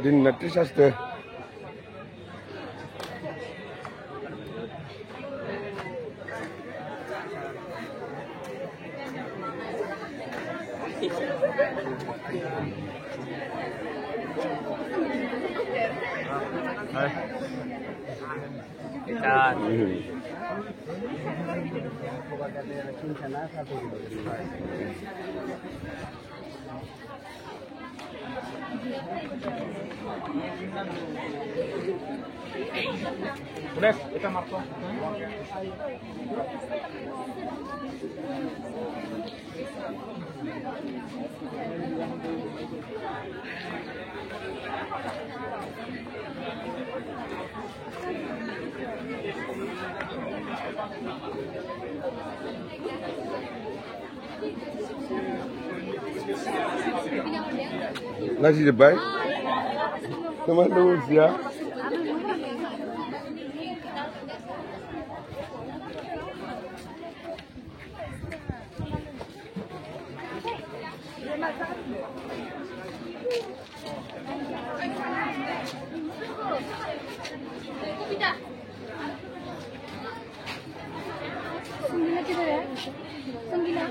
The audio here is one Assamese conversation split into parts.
Din nanti saste. Udah, kita marco. Nasi debai. Teman dulu ya. संगीना किधर है? संगीना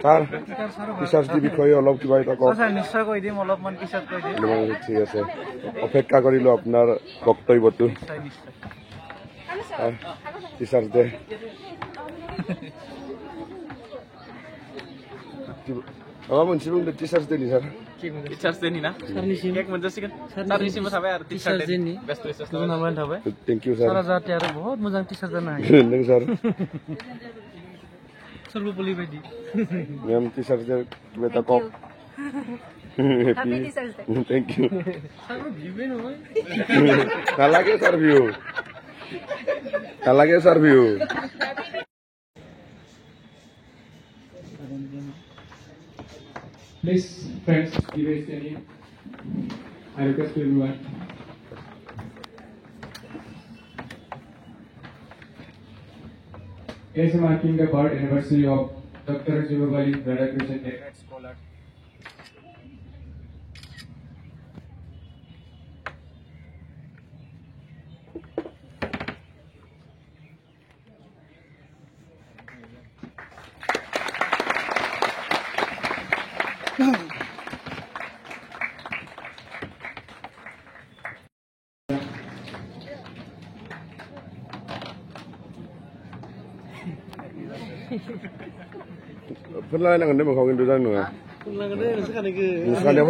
Sir, research di বিষয়ে অলপ কিবা এটা কওক। স্যার নিশ্চয় কৈ দিম অলপমান পিছত কৈ দিম। ঠিক আছে, অপেক্ষা কৰিলো আপোনাৰ বক্তব্যটো। টিচাৰ্ছ ডে माबा मोनसे बुंदो टिचार्स डेनि सार टिचार्स डेनि ना सारनिसिम केक मोनजासिगोन सारनिसिमबो थाबाय आरो टिचार्स डेनि बेस्ट विशेस गुबुनावबो थाबाय थेंक इउ सार सारा जाहाथे आरो बहुत मोजां टिचार जानो हायो नों सार सर्वपल्ली बायदि मैम टिचार्स डे बेटा cup happy teachers day thank you सार भिउवे নহয় नालागे सार भिउ नालागे सार view Please, friends, give us any. I request to everyone. As marking the birth anniversary of Dr. Jivabali Radhakrishnan, Decorate Scholar. Pernah nangan deh mau kawin dulu nunggu. Misalnya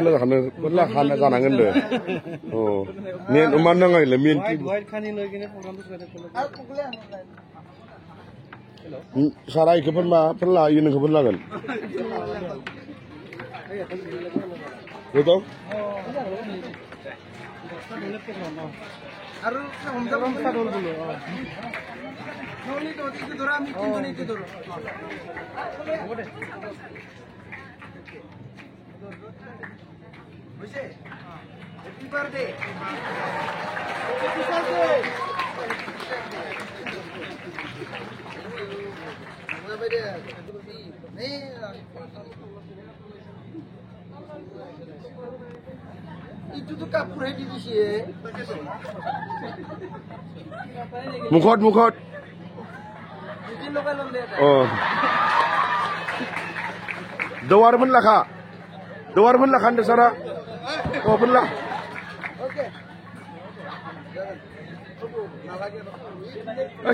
pernah kan jangan deh. Oh, mien uman nangai le mien. Sarai ke pernah ini ke pernah kan? Betul? আৰু সমজাম সাদল বলো নলি তো দিকে ধরা আমি কিন্তু নিতে ধরো ওরে বুঝে হ্যাপি বার্থডে হ্যাপি বার্থডে আমরা বাইরে নেই itu tuh kapur di sini. Mukot. Mungkin lokal lomba. Oh. Dawar pun lah kan desara. Oh pun lah. Oke.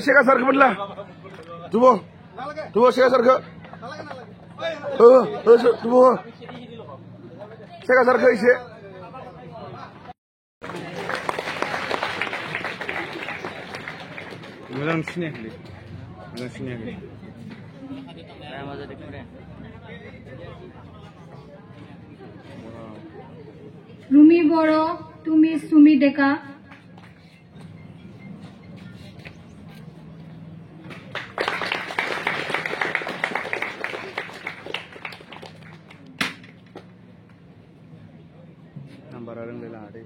Siapa sar ke pun lah. Tuh siapa sar ke? Tuh. Siapa sar ke isi? मोजां सिनायाखै मोजां सिनायाखै রুমি বড় তুমি সুমি ডেকা नाम्बारा रोंलाय लाङा दे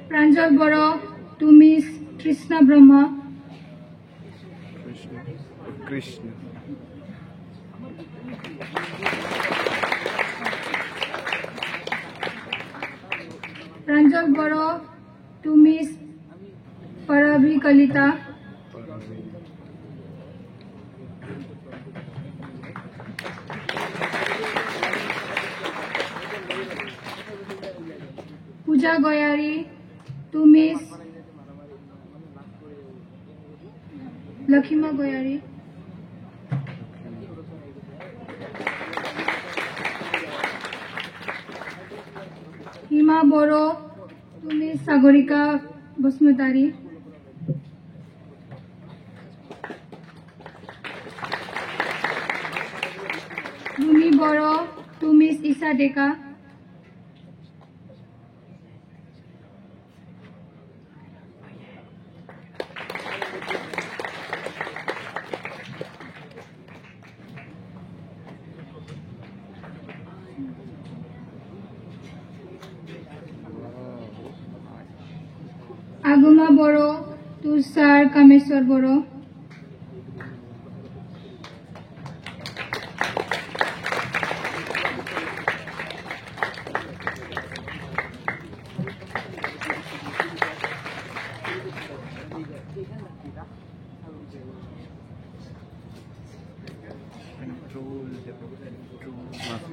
প্রাঞ্জল বড় তুমি কৃষ্ণ ব্রহ্মা कृष्ण প্রাঞ্জল বড় তুমি পরাভি কলিতা পূজা গয়ারি তুমি লক্ষিমা গয়ারি হিমা বড় তুমি সাগরিকা বসুমতারি রুমি বড় তুমি ঈশা ডেকা আগুমা Boro Tushar Kameswar Boro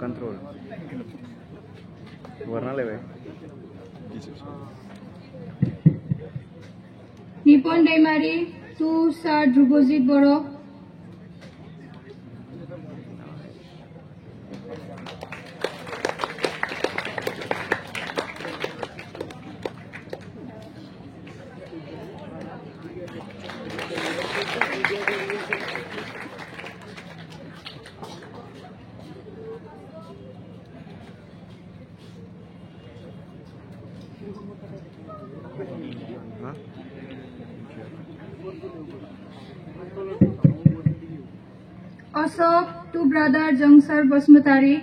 control warna lewe Nipon Daimary Tushar Dhrubajit Boro Ashok to brother Jongsar Basumatary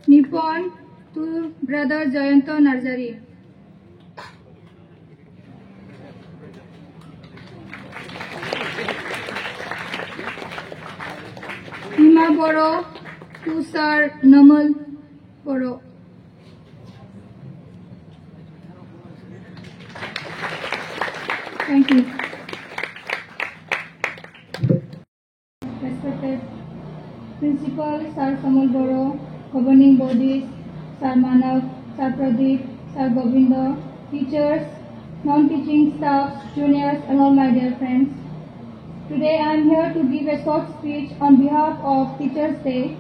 Nipon to brother Jayanta Narzary Hima Boro Tushar নমল Boro Thank you. Respected Principal, Sir Samal Boro, Governing Bodies, Sir Manav, Sir Pradeep, Sir Govinda, teachers, non-teaching staff, juniors, and all my dear friends. Today I am here to give a short speech on behalf of Teachers' Day.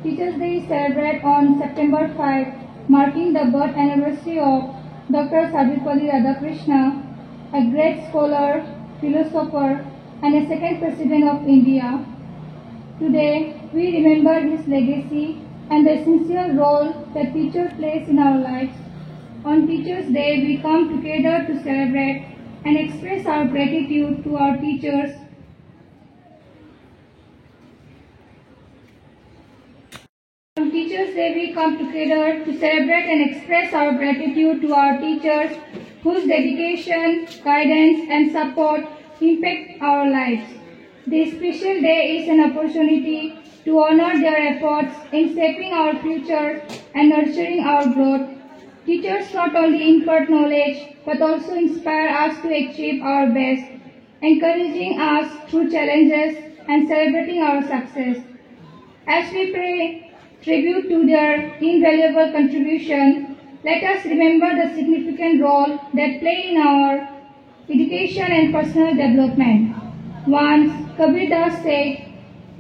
Teachers' Day is celebrated on September 5, marking the birth anniversary of Dr. Sarvepalli Radhakrishna, a great scholar, philosopher, and a second president of India. Today, we remember his legacy and the essential role that teacher plays in our lives. On Teachers' Day, we come together to celebrate and express our gratitude to our teachers. On Teachers' Day, we come together to celebrate and express our gratitude to our teachers whose dedication, guidance, and support impact our lives. This special day is an opportunity to honor their efforts in shaping our future and nurturing our growth. Teachers not only impart knowledge but also inspire us to achieve our best, encouraging us through challenges and celebrating our success. As we pay tribute to their invaluable contribution, let us remember the significant role they play in our education and personal development. Once, Kabir Das said,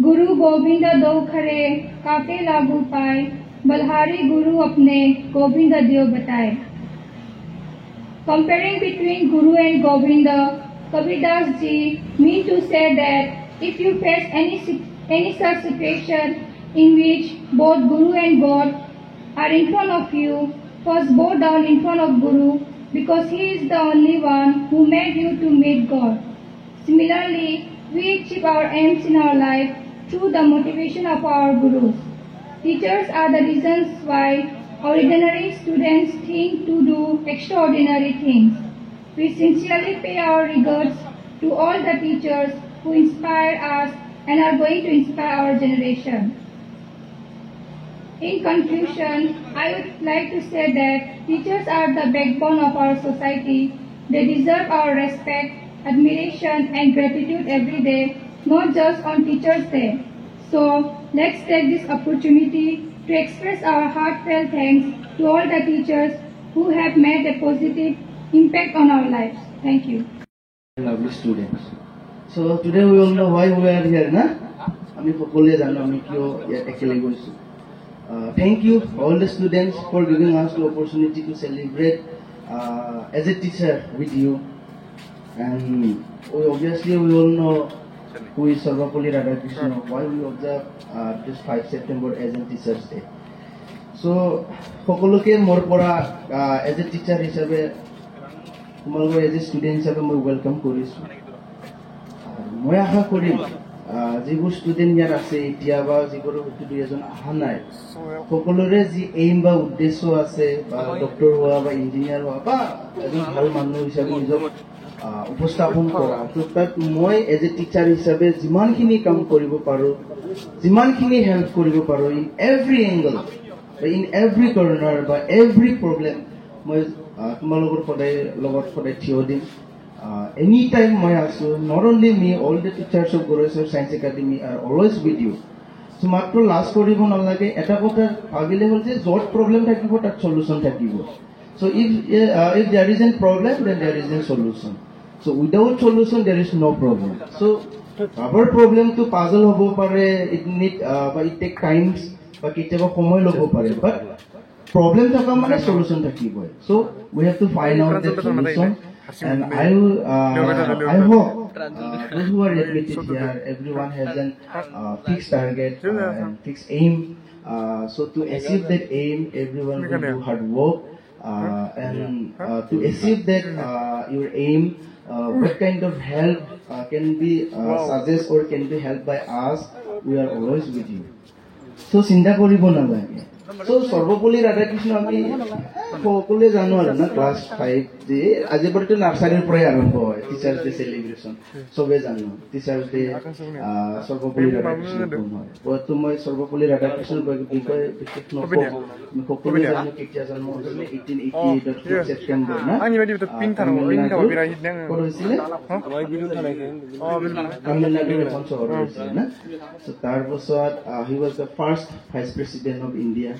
Guru Govinda do khare, kaate lagu paye, balhari Guru apne Govinda Deo bataye. Comparing between Guru and Govinda, Kabir Das ji mean to say that if you face any such situation in which both Guru and God are in front of you, first bow down in front of Guru because he is the only one who made you to meet God. Similarly, we achieve our aims in our life through the motivation of our Gurus. Teachers are the reasons why ordinary students think to do extraordinary things. We sincerely pay our regards to all the teachers who inspire us and are going to inspire our generation. In conclusion, I would like to say that teachers are the backbone of our society. They deserve our respect, admiration and gratitude every day, not just on Teachers' Day. So, let's take this opportunity to express our heartfelt thanks to all the teachers who have made a positive impact on our lives. Thank you. Lovely students. So today we all know why we are here, na? Ami সকলোৱে জানো আমি কিয় ইয়াত একেলগে গৈছো. Thank you all the students for giving us the opportunity to celebrate as a teacher with you. And obviously we all know who is Sarvapalli Radhakrishnan, why we observe this 5 September as a Teachers' Day. So সকলোকে মোৰ পৰা as a teacher হিচাপে তোমালোকৰ as a student হিচাপে মই ওয়েলকাম কৰিছো. মই আশা কৰিম যিবোৰ ষ্টুডেণ্ট ইয়াত আছে এতিয়া বা যিবোৰ হয়তো দুই এজন অহা নাই সকলোৰে যি এইম বা উদ্দেশ্য আছে বা ডক্টৰ হোৱা বা ইঞ্জিনিয়াৰ হোৱা বা এজন ভাল মানুহ হিচাপে নিজক উপস্থাপন কৰা, তাত মই এজ এ টিচাৰ হিচাপে যিমানখিনি কাম কৰিব পাৰোঁ, যিমানখিনি হেল্প কৰিব পাৰোঁ ইন এভৰি এংগল বা ইন এভৰি কৰ্ণাৰ বা এভৰি প্ৰব্লেম মই তোমালোকৰ লগত সদায় থিয় দিম. Anytime my also, not only me, all the teachers of Goreশ্বর Science Academy are always with you. So মাত্ৰ লাষ্ট কৰিব নালাগে, এটা কথা ভাবিলে হ'ল যে য'ত প্ৰব্লেম থাকিব তাত সলিউশন থাকিব. So if there is a problem, then there is a solution. So without solution, there is no problem. So our problem to puzzle হ'ব পাৰে, it need but it take times বা কেতিয়াবা সময় ল'ব পাৰে, but problem থকা মানে solution থাকিবই. So we have to find out the solution. And I hope those who are admitted here, everyone has a fixed target and fixed aim. So to achieve that aim, everyone will do hard work. And to achieve that your aim, what kind of help can be suggest or can be helped by us? We are always with you. So চিন্তা কৰিব নালাগে. So Sarvapalli Radhakrishnan আমি সকলোৱে জানো আৰু না ক্লাছ 5 যে আজিৰ পৰাটো নাৰ্সাৰীৰ পৰাই আৰম্ভ হয় টিচাৰ্ছ ডে সেলিব্ৰেশন সবে জানো টিচাৰ্ছ ডে Sarvapalli Radhakrishnan হয়. তো মই Sarvapalli Radhakrishnan বিষয়ে বিশেষ নকওঁ, আমি সকলোৱে জানো কেতিয়া জন্ম হৈছিলে 1888 ছেপ্টেম্বৰ না ক'ত হৈছিলে তামিলনাডুৰ এখন চহৰত হৈছিলে না. So তাৰপাছত he was the first vice president of India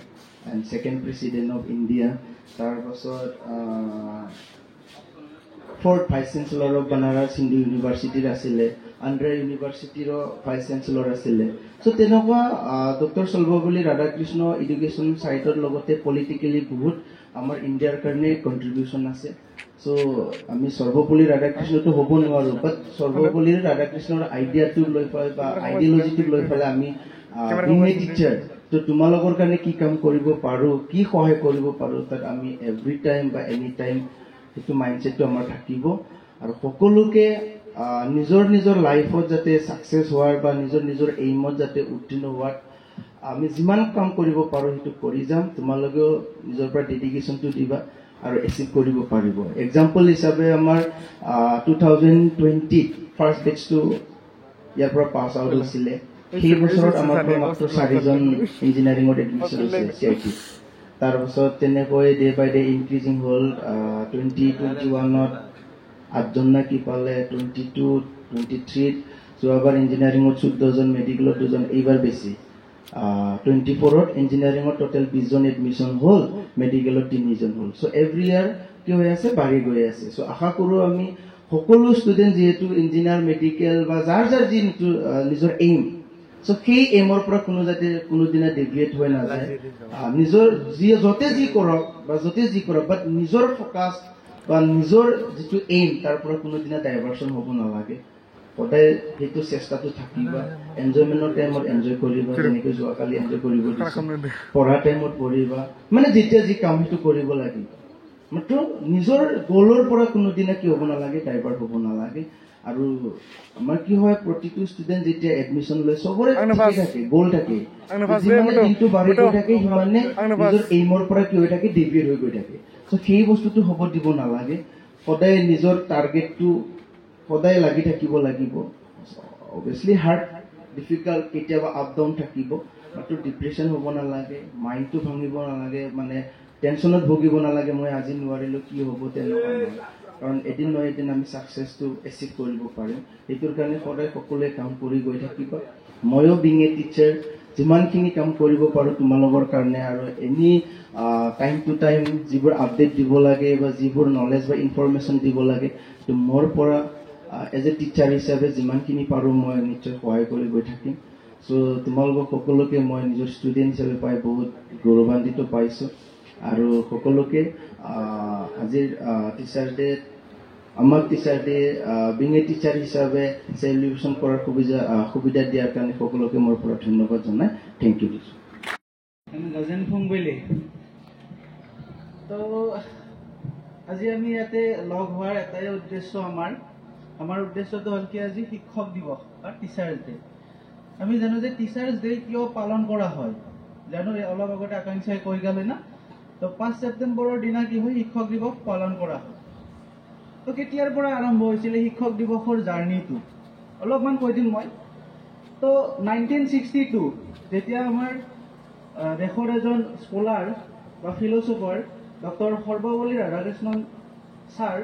and second president of India. তাৰপাছত fourth vice chancellor of Banaras Hindu University আছিলে, Andhra Universityৰ vice chancellor আছিলে. So তেনেকুৱা ডক্টৰ Sarvapalli Radhakrishnan এডুকেশ্যন সাইটৰ লগতে পলিটিক্যালি বহুত আমাৰ ইণ্ডিয়াৰ কাৰণে কন্ট্ৰিবিউশন আছে. So আমি Sarvapalli Radhakrishnan হ'ব নোৱাৰো, বাট Sarvapalli Radhakrishnan আইডিয়াটো লৈ পেলাই বা আইডিয়লজিটো লৈ পেলাই আমি টিচাৰ তো তোমালোকৰ কাৰণে কি কাম কৰিব পাৰো, কি সহায় কৰিব পাৰো, তাত আমি এভৰি টাইম বা এনি টাইম সেইটো মাইণ্ডছেটটো আমাৰ থাকিব. আৰু সকলোকে নিজৰ নিজৰ লাইফত যাতে সাকসেস হোৱাৰ বা নিজৰ এইমত যাতে উত্তীৰ্ণ হোৱাত আমি যিমান কাম কৰিব পাৰো সেইটো কৰি যাম. তোমালোকেও নিজৰ পৰা ডেডিকেশ্যনটো দিবা আৰু এচিভ কৰিব পাৰিব. এক্সাম্পল হিচাপে আমাৰ 2020 ফাৰ্ষ্ট বেচটো ইয়াৰ পৰা পাছ আউট হৈছিলে. সেই বছৰত আমাৰ মাত্ৰ 4জন ইঞ্জিনিয়াৰিঙত এডমিশ্যন হৈছে CIT. তাৰপাছত তেনেকৈ ডে বাই ডে ইনক্ৰিজিং হ'ল. 2021ত 8জন না কি পালে, 22, 23 যোৱাবাৰ ইঞ্জিনিয়াৰিঙত 14জন, মেডিকেলত 2জন, এইবাৰ বেছি 24ত ইঞ্জিনিয়াৰিঙত টোটেল 20জন এডমিশ্যন হ'ল, মেডিকেলত 3জন হ'ল. চ' এভৰি ইয়াৰ কি হৈ আছে, বাঢ়ি গৈ আছে. চ' আশা কৰোঁ আমি সকলো ষ্টুডেণ্ট যিহেতু ইঞ্জিনিয়াৰ মেডিকেল বা যাৰ যাৰ যি নিজৰ এইম চ' সেই এইমৰ পৰা কোনোদিনা ডেভিয়েট হৈ নাযায় নিজৰ য'তে যি কৰক বাট নিজৰ ফ'কাছ বা নিজৰ যিটো এইম তাৰ পৰা কোনোদিনা ডাইভাৰ্চন হ'ব নালাগে সদায় সেইটো চেষ্টাটো থাকিবা এনজয়মেণ্টৰ টাইমত এনজয় কৰিবা যেনেকৈ যোৱাকালি এনজয় কৰিব দিছে পঢ়া টাইমত পঢ়িবা মানে যেতিয়া যি কাম সেইটো কৰিব লাগিব মাত্ৰ নিজৰ গ'লৰ পৰা কোনোদিনা কি হ'ব নালাগে ডাইভাৰ্ট হ'ব নালাগে আৰু আমাৰ কি হয় প্ৰতিটো ষ্টুডেণ্ট যেতিয়া এডমিশ্যন লয় চবৰে থাকে গ'ল থাকে যিমানে দিনটো বাঢ়ি গৈ থাকে সিমানে নিজৰ এইমৰ পৰা কি হৈ থাকে ডেভিয়েট হৈ গৈ থাকে চ' সেই বস্তুটো হ'ব দিব নালাগে সদায় নিজৰ টাৰ্গেটটো সদায় লাগি থাকিব লাগিব অবভিয়াছলি হাৰ্ড ডিফিকাল্ট কেতিয়াবা আপ ডাউন থাকিব মাত্ৰ ডিপ্ৰেশ্যন হ'ব নালাগে মাইণ্ডটো ভাঙিব নালাগে মানে টেনশ্যনত ভুগিব নালাগে মই আজি নোৱাৰিলোঁ কি হ'ব তেনেকুৱা নহয় কাৰণ এদিন নহয় এদিন আমি ছাকচেছটো এচিভ কৰিব পাৰিম সেইটোৰ কাৰণে সদায় সকলোৱে কাম কৰি গৈ থাকিব ময়ো বিং এ টিচাৰ যিমানখিনি কাম কৰিব পাৰোঁ তোমালোকৰ কাৰণে আৰু এনি টাইম টু টাইম যিবোৰ আপডেট দিব লাগে বা যিবোৰ নলেজ বা ইনফৰমেশ্যন দিব লাগে তো মোৰ পৰা এজ এ টিচাৰ হিচাপে যিমানখিনি পাৰোঁ মই নিশ্চয় সহায় কৰি গৈ থাকিম চ' তোমালোকক সকলোকে মই নিজৰ ষ্টুডেণ্ট হিচাপে পাই বহুত গৌৰৱান্বিত পাইছোঁ আৰু সকলোকে আজিৰ টিচাৰ ডে আমাক teacher day being a teacher হিচাপে চেলিব্ৰেশ্যন কৰাৰ সুবিধা দিয়াৰ কাৰণে সকলোকে মোৰ পৰা ধন্যবাদ জনাই থেংক ইউ দিছোঁ গাজেন ফুংবেলি তো আজি আমি ইয়াতে লগ হোৱাৰ এটাই উদ্দেশ্য আমাৰ উদ্দেশ্যটো হ'ল কি আজি শিক্ষক দিৱস বা টিচাৰ্ছ ডে আমি জানো যে টিচাৰ্ছ ডে কিয় পালন কৰা হয় জানো অলপ আগতে আকাংক্ষাই কৈ গ'লে না তো 5 ছেপ্টেম্বৰৰ দিনা কি হয় শিক্ষক দিৱস পালন কৰা হয় তো কেতিয়াৰ পৰা আৰম্ভ হৈছিলে শিক্ষক দিৱসৰ জাৰ্ণিটো অলপমান কৈ দিম মই তো 1962 যেতিয়া আমাৰ দেশৰ এজন স্কলাৰ বা philosopher doctor Sarvepalli Radhakrishnan sir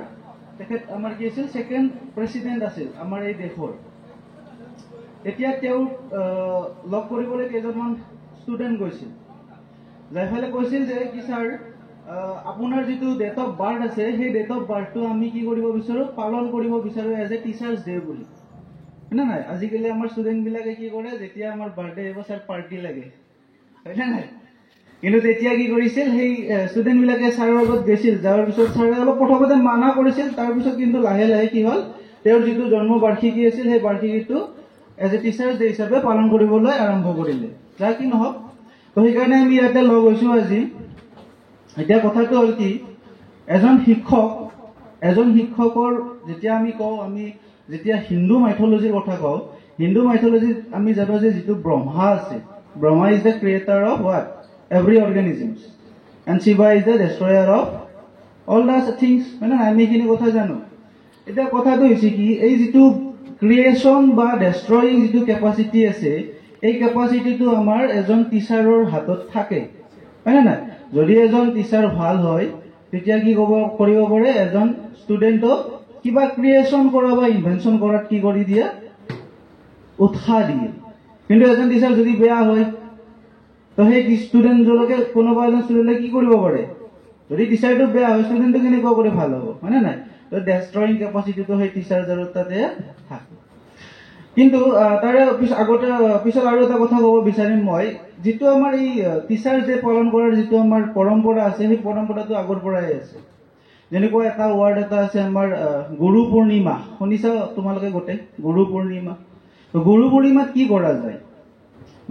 তেখেত আমাৰ কি আছিল ছেকেণ্ড প্ৰেচিডেণ্ট আছিল আমাৰ এই দেশৰ এতিয়া তেওঁ লগ কৰিবলৈ কেইজনমান ষ্টুডেণ্ট গৈছিল যাই ফালে কৈছিল যে কি ছাৰ আপোনাৰ যিটো ডেট অফ বাৰ্থ আছে সেই ডেট অফ বাৰ্থটো আমি কি কৰিব বিচাৰোঁ পালন কৰিব বিচাৰোঁ এজ এ টিচাৰ্ছ ডে বুলি হয়নে নাই আজিকালি আমাৰ ষ্টুডেণ্টবিলাকে কি কৰে যেতিয়া আমাৰ বাৰ্থডে আহিব ছাৰ পাৰ্টি লাগে হয়নে নাই কিন্তু তেতিয়া কি কৰিছিল সেই ষ্টুডেণ্টবিলাকে ছাৰৰ লগত গৈছিল যাৰ পিছত ছাৰে অলপ প্ৰথমতে মানা কৰিছিল তাৰপিছত কিন্তু লাহে লাহে কি হ'ল তেওঁৰ যিটো জন্ম বাৰ্ষিকী আছিল সেই বাৰ্ষিকীটো এজ এ টিচাৰ্ছ ডে হিচাপে পালন কৰিবলৈ আৰম্ভ কৰিলে যাৰ কি নহওক তো সেইকাৰণে আমি ইয়াতে লগ হৈছোঁ আজি এতিয়া কথাটো হ'ল কি এজন শিক্ষকৰ যেতিয়া আমি কওঁ আমি যেতিয়া হিন্দু মাইথলজিৰ কথা কওঁ হিন্দু মাইথলজিত আমি জানো যে যিটো ব্ৰহ্মা আছে Brahma is the creator of what every organisms and Shiva is the destroyer of all the things মানে আমি এইখিনি কথা জানো এতিয়া কথাটো হৈছে কি এই যিটো ক্ৰিয়েশ্যন বা ডেষ্ট্ৰয়িং যিটো কেপাচিটি আছে এই কেপাচিটিটো আমাৰ এজন টিচাৰৰ হাতত থাকে হয়নে নাই যদি এজন টিচাৰ ভাল হয় তেতিয়া কি কৰিব পাৰে এজন ষ্টুডেণ্টক কিবা ক্ৰিয়েশ্যন কৰা বা ইনভেনশ্যন কৰাত কি কৰি দিয়ে উৎসাহ দিয়ে কিন্তু এজন টিচাৰ যদি বেয়া হয় তো সেই ষ্টুডেণ্টজনকে কোনোবা এজন ষ্টুডেণ্টে কি কৰিব পাৰে যদি টিচাৰটো বেয়া হয় ষ্টুডেণ্টটো কেনেকুৱা কৰি ভাল হ'ব হয়নে নাই তো ডেষ্ট্ৰয়িং কেপাচিটিটো সেই টিচাৰজনৰ তাতে থাকে কিন্তু তাৰে পিছত আৰু এটা কথা ক'ব বিচাৰিম মই যিটো আমাৰ এই টিচাৰ্ছ ডে পালন কৰাৰ যিটো আমাৰ পৰম্পৰা আছে সেই পৰম্পৰাটো আগৰ পৰাই আছে যেনেকুৱা এটা ৱাৰ্ড এটা আছে আমাৰ গুৰু পূৰ্ণিমা শুনিছা তোমালোকে গোটেই গুৰু পূৰ্ণিমা তো গুৰু পূৰ্ণিমাত কি কৰা যায়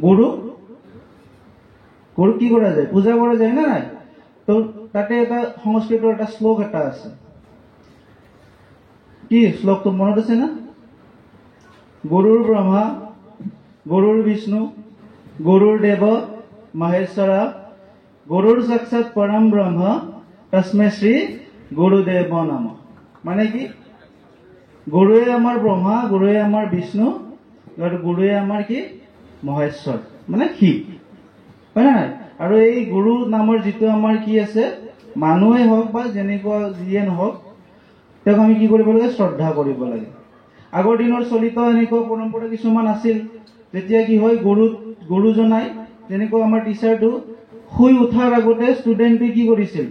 গুৰু কি কৰা যায় পূজা কৰা যায় নে নাই তো তাতে এটা সংস্কৃতৰ এটা শ্লোক এটা আছে কি শ্লোকটো মনত আছে না গুৰুৰ ব্ৰহ্মা গুৰুৰ বিষ্ণু গুৰুৰ দেৱ মহেশ্বৰা গুৰুৰ সাক্ষাৎ পৰম ব্ৰহ্ম তস্মৈ শ্ৰী গুৰুদেৱ নমঃ মানে কি গুৰুৱে আমাৰ ব্ৰহ্মা গুৰুৱে আমাৰ বিষ্ণু আৰু গুৰুৱে আমাৰ কি মহেশ্বৰ মানে শিৱ হয় নাই আৰু এই গুৰু নামৰ যিটো আমাৰ কি আছে মানুহে হওক বা যেনেকুৱা যিয়ে নহওক তেওঁক আমি কি কৰিব লাগে শ্ৰদ্ধা কৰিব লাগে আগৰ দিনৰ চলিত এনেকুৱা পৰম্পৰা কিছুমান আছিল যেতিয়া কি হয় গুৰুজনাই যেনেকুৱা আমাৰ টিচাৰটো শুই উঠাৰ আগতে ষ্টুডেণ্টে কি কৰিছিল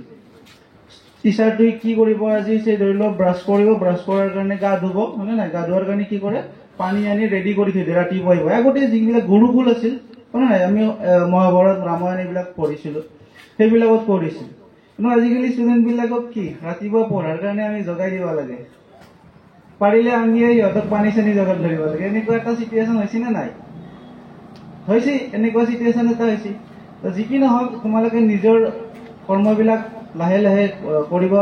টিচাৰটোৱে কি কৰিব আজি ধৰি লওক ব্ৰাছ কৰিব, ব্ৰাছ কৰাৰ কাৰণে গা ধুব, হয়নে নাই? গা ধোৱাৰ কাৰণে কি কৰে? পানী আনি ৰেডি কৰি থৈ দিয়ে, ৰাতিপুৱা আহিব। আগতে যিবিলাক গুৰুকুল আছিল, হয়নে নাই? আমি মহাভাৰত ৰামায়ণ এইবিলাক পঢ়িছিলো, সেইবিলাকত পঢ়িছিলো। কিন্তু আজিকালি ষ্টুডেণ্ট বিলাকক কি ৰাতিপুৱা পঢ়াৰ কাৰণে আমি জগাই দিব লাগে, পাৰিলে আমি সিহঁতক পানী চানী জগাত ধৰিব লাগে। এনেকুৱা এটা চিটুৱেশ্যন হৈছে নে নাই? হৈছে, এনেকুৱা চিটুৱেশ্যন এটা হৈছে। যি কি নহওক, তোমালোকে নিজৰ কৰ্মবিলাক লাহে লাহে কৰিব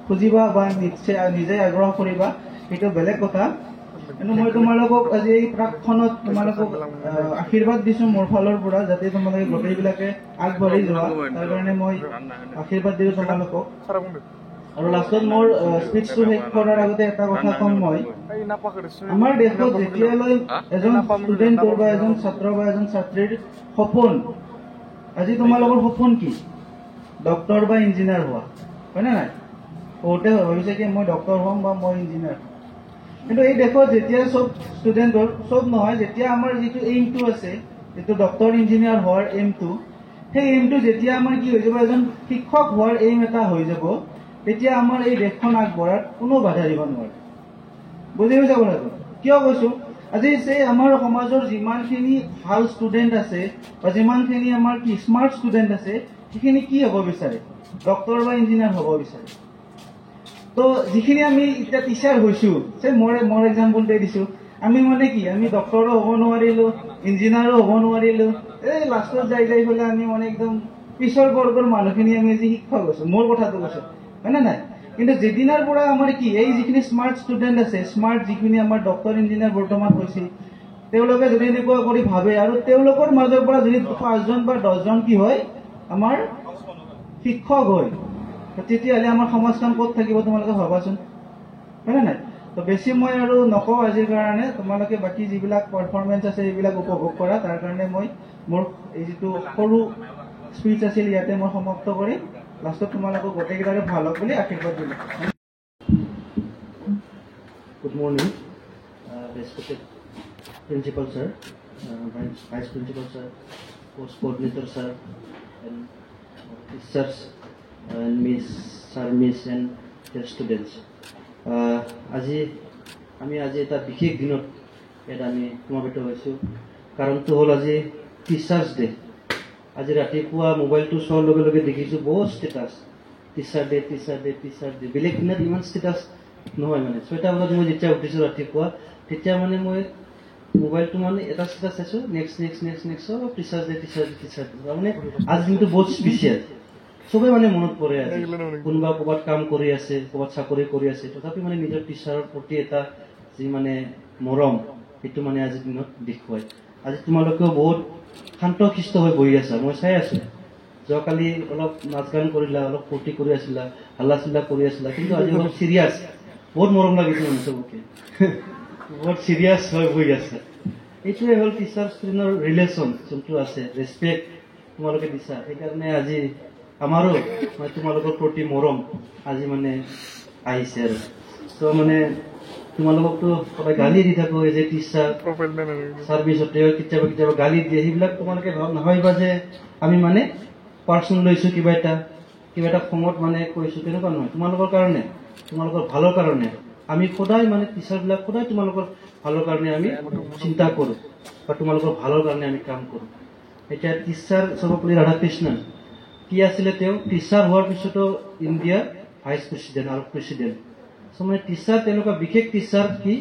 খুজিবা বা নিজে আগ্ৰহ কৰিবা, সেইটো বেলেগ কথা। কিন্তু মই তোমালোকক আজি এই প্ৰাকখনত তোমালোকক আশীৰ্বাদ দিছো মোৰ ফালৰ পৰা, যাতে তোমালোকে গোটেইবিলাকে আগবাঢ়ি যোৱা, তাৰ কাৰণে মই আশীৰ্বাদ দিছো তোমালোকক। আৰু লাষ্টত মোৰ স্পীচটো শেষ কৰাৰ আগতে এটা কথা কম মই, আমাৰ দেশত যেতিয়ালৈ এজন ষ্টুডেণ্টৰ বা এজন ছাত্ৰ বা এজন ছাত্ৰীৰ সপোন, আজি তোমালোকৰ সপোন কি? ডক্তৰ বা ইঞ্জিনিয়াৰ হোৱা, হয়নে নাই? বহুতে ভাবিছে কি মই ডক্তৰ হ'ম বা মই ইঞ্জিনিয়াৰ হ'ম। কিন্তু এই দেশত যেতিয়া চব ষ্টুডেণ্টৰ, চব নহয়, যেতিয়া আমাৰ যিটো এইমটো আছে, যিটো ডক্তৰ ইঞ্জিনিয়াৰ হোৱাৰ এইমটো, সেই এইমটো যেতিয়া আমাৰ কি হৈ যাব, এজন শিক্ষক হোৱাৰ এইম এটা হৈ যাব, তেতিয়া আমাৰ এই দেশখন আগবঢ়াত কোনো বাধা দিব নোৱাৰে। বুজি পাইছা কথাটো? কিয় কৈছো? আজি আমাৰ সমাজৰ যিমানখিনি ভাল ষ্টুডেণ্ট আছে বা যিমানখিনি আমাৰ কি স্মাৰ্ট ষ্টুডেণ্ট আছে, সেইখিনি কি হ'ব বিচাৰে? ডক্তৰ বা ইঞ্জিনিয়াৰ হ'ব বিচাৰে। তো যিখিনি আমি এতিয়া টিচাৰ হৈছো, মোৰ এক্সাম্পলটো দিছো, আমি মানে কি, আমি ডক্তৰো হ'ব নোৱাৰিলো, ইঞ্জিনিয়াৰো হ'ব নোৱাৰিলো, এই লাষ্টত যাই পেলাই আমি মানে একদম পিছৰ বৰ্গৰ মানুহখিনি আমি আজি শিক্ষক হৈছো, মোৰ কথাটো কৈছো, হয়নে নাই? কিন্তু যেদিনাৰ পৰা আমাৰ কি এই যিখিনি স্মাৰ্ট ষ্টুডেণ্ট আছে, স্মাৰ্ট যিখিনি আমাৰ ডক্তৰ ইঞ্জিনিয়াৰ বৰ্তমান হৈছে, তেওঁলোকে যদি এনেকুৱা কৰি ভাবে আৰু তেওঁলোকৰ মাজৰ পৰা যদি 5জন বা 10জন কি হয় আমাৰ শিক্ষক হয়, তেতিয়াহ'লে আমাৰ সমাজখন ক'ত থাকিব তোমালোকে ভাবাচোন, হয়নে নাই? তো বেছি মই আৰু নকওঁ আজিৰ কাৰণে, তোমালোকে বাকী যিবিলাক পাৰফৰ্মেঞ্চ আছে সেইবিলাক উপভোগ কৰা। তাৰ কাৰণে মই মোৰ এই যিটো সৰু স্পীচ আছিল ইয়াতে মই সমাপ্ত কৰিম। লাষ্টত তোমালোকক গোটেইকেইটাৰে ভাল হওক বুলি আশীৰ্বাদ দিলোঁ। Good morning, respected Principal Sir, Vice Principal Sir, Post Coordinator Sir, and teachers, and Miss and their students. আমি আজি এটা বিশেষ দিনত ইয়াত আমি সমাবেত হৈছোঁ। কাৰণটো হ'ল আজি টিচাৰ্ছ ডে। আজি ৰাতিপুৱা মোবাইলটো চোৱাৰ লগে লগে দেখিছোঁ বহুত status, teacher day teacher day teacher day. বেলেগ দিনত ইমান ষ্টেটাছ নহয়, মানে 6টা বজাত মই যেতিয়া উঠিছোঁ ৰাতিপুৱা, তেতিয়া মানে মই মোবাইলটো মানে এটা ষ্টেটাছ চাইছোঁ, নেক্সট চব teachers day teacher day teacher day. মানে আজি দিনটো বহুত স্পেচিয়েল, চবেই মানে মনত পৰে। আজি কোনোবা ক'ৰবাত কাম কৰি আছে, ক'ৰবাত চাকৰি কৰি আছে, তথাপি মানে নিজৰ টিচাৰৰ প্ৰতি এটা যি মানে মৰম, সেইটো মানে আজিৰ দিনত দেখুৱায়। আজি তোমালোকেও বহুত শান্ত শিষ্ট হৈ বহি আছা, মই চাই আছোঁ। যোৱাকালি অলপ নাচ গান কৰিলা, অলপ ফূৰ্তি কৰি আছিলা, হাল্লা চিল্লা কৰি আছিলা, কিন্তু আজি অলপ চিৰিয়াছ। বহুত মৰম লাগিছে মানে চবকে, বহুত চিৰিয়াছ হৈ বহি আছে। এইটোৱে হ'ল টিচাৰ ষ্টুডেণ্টৰ ৰিলেশ্যন যোনটো আছে, ৰেচপেক্ট তোমালোকে দিছা। সেইকাৰণে আজি আমাৰো মানে তোমালোকৰ প্ৰতি মৰম আজি মানে আহিছে আৰু। তো মানে তোমালোককতো সদায় গালি দি থাকো, এই যে টিচাৰ ছাৰ্ভিচতে কেতিয়াবা গালি দিয়ে, সেইবিলাক তোমালোকে নাভাবিবা যে আমি মানে পাৰ্চনেল লৈছোঁ, কিবা এটা খঙত মানে কৈছোঁ, তেনেকুৱা নহয়। তোমালোকৰ কাৰণে, তোমালোকৰ ভালৰ কাৰণে আমি সদায় মানে টিচাৰবিলাক সদায় তোমালোকৰ ভালৰ কাৰণে আমি চিন্তা কৰোঁ বা তোমালোকৰ ভালৰ কাৰণে আমি কাম কৰোঁ। এতিয়া টিচাৰ সৰ্বপল্লী ৰাধাকৃষ্ণন কি আছিলে? তেওঁ টিচাৰ হোৱাৰ পিছতো ইণ্ডিয়াৰ ভাইচ প্ৰেচিডেণ্ট আৰু প্ৰেচিডেণ্ট। চ' মানে টিচাৰ, তেনেকুৱা বিশেষ টিচাৰ কি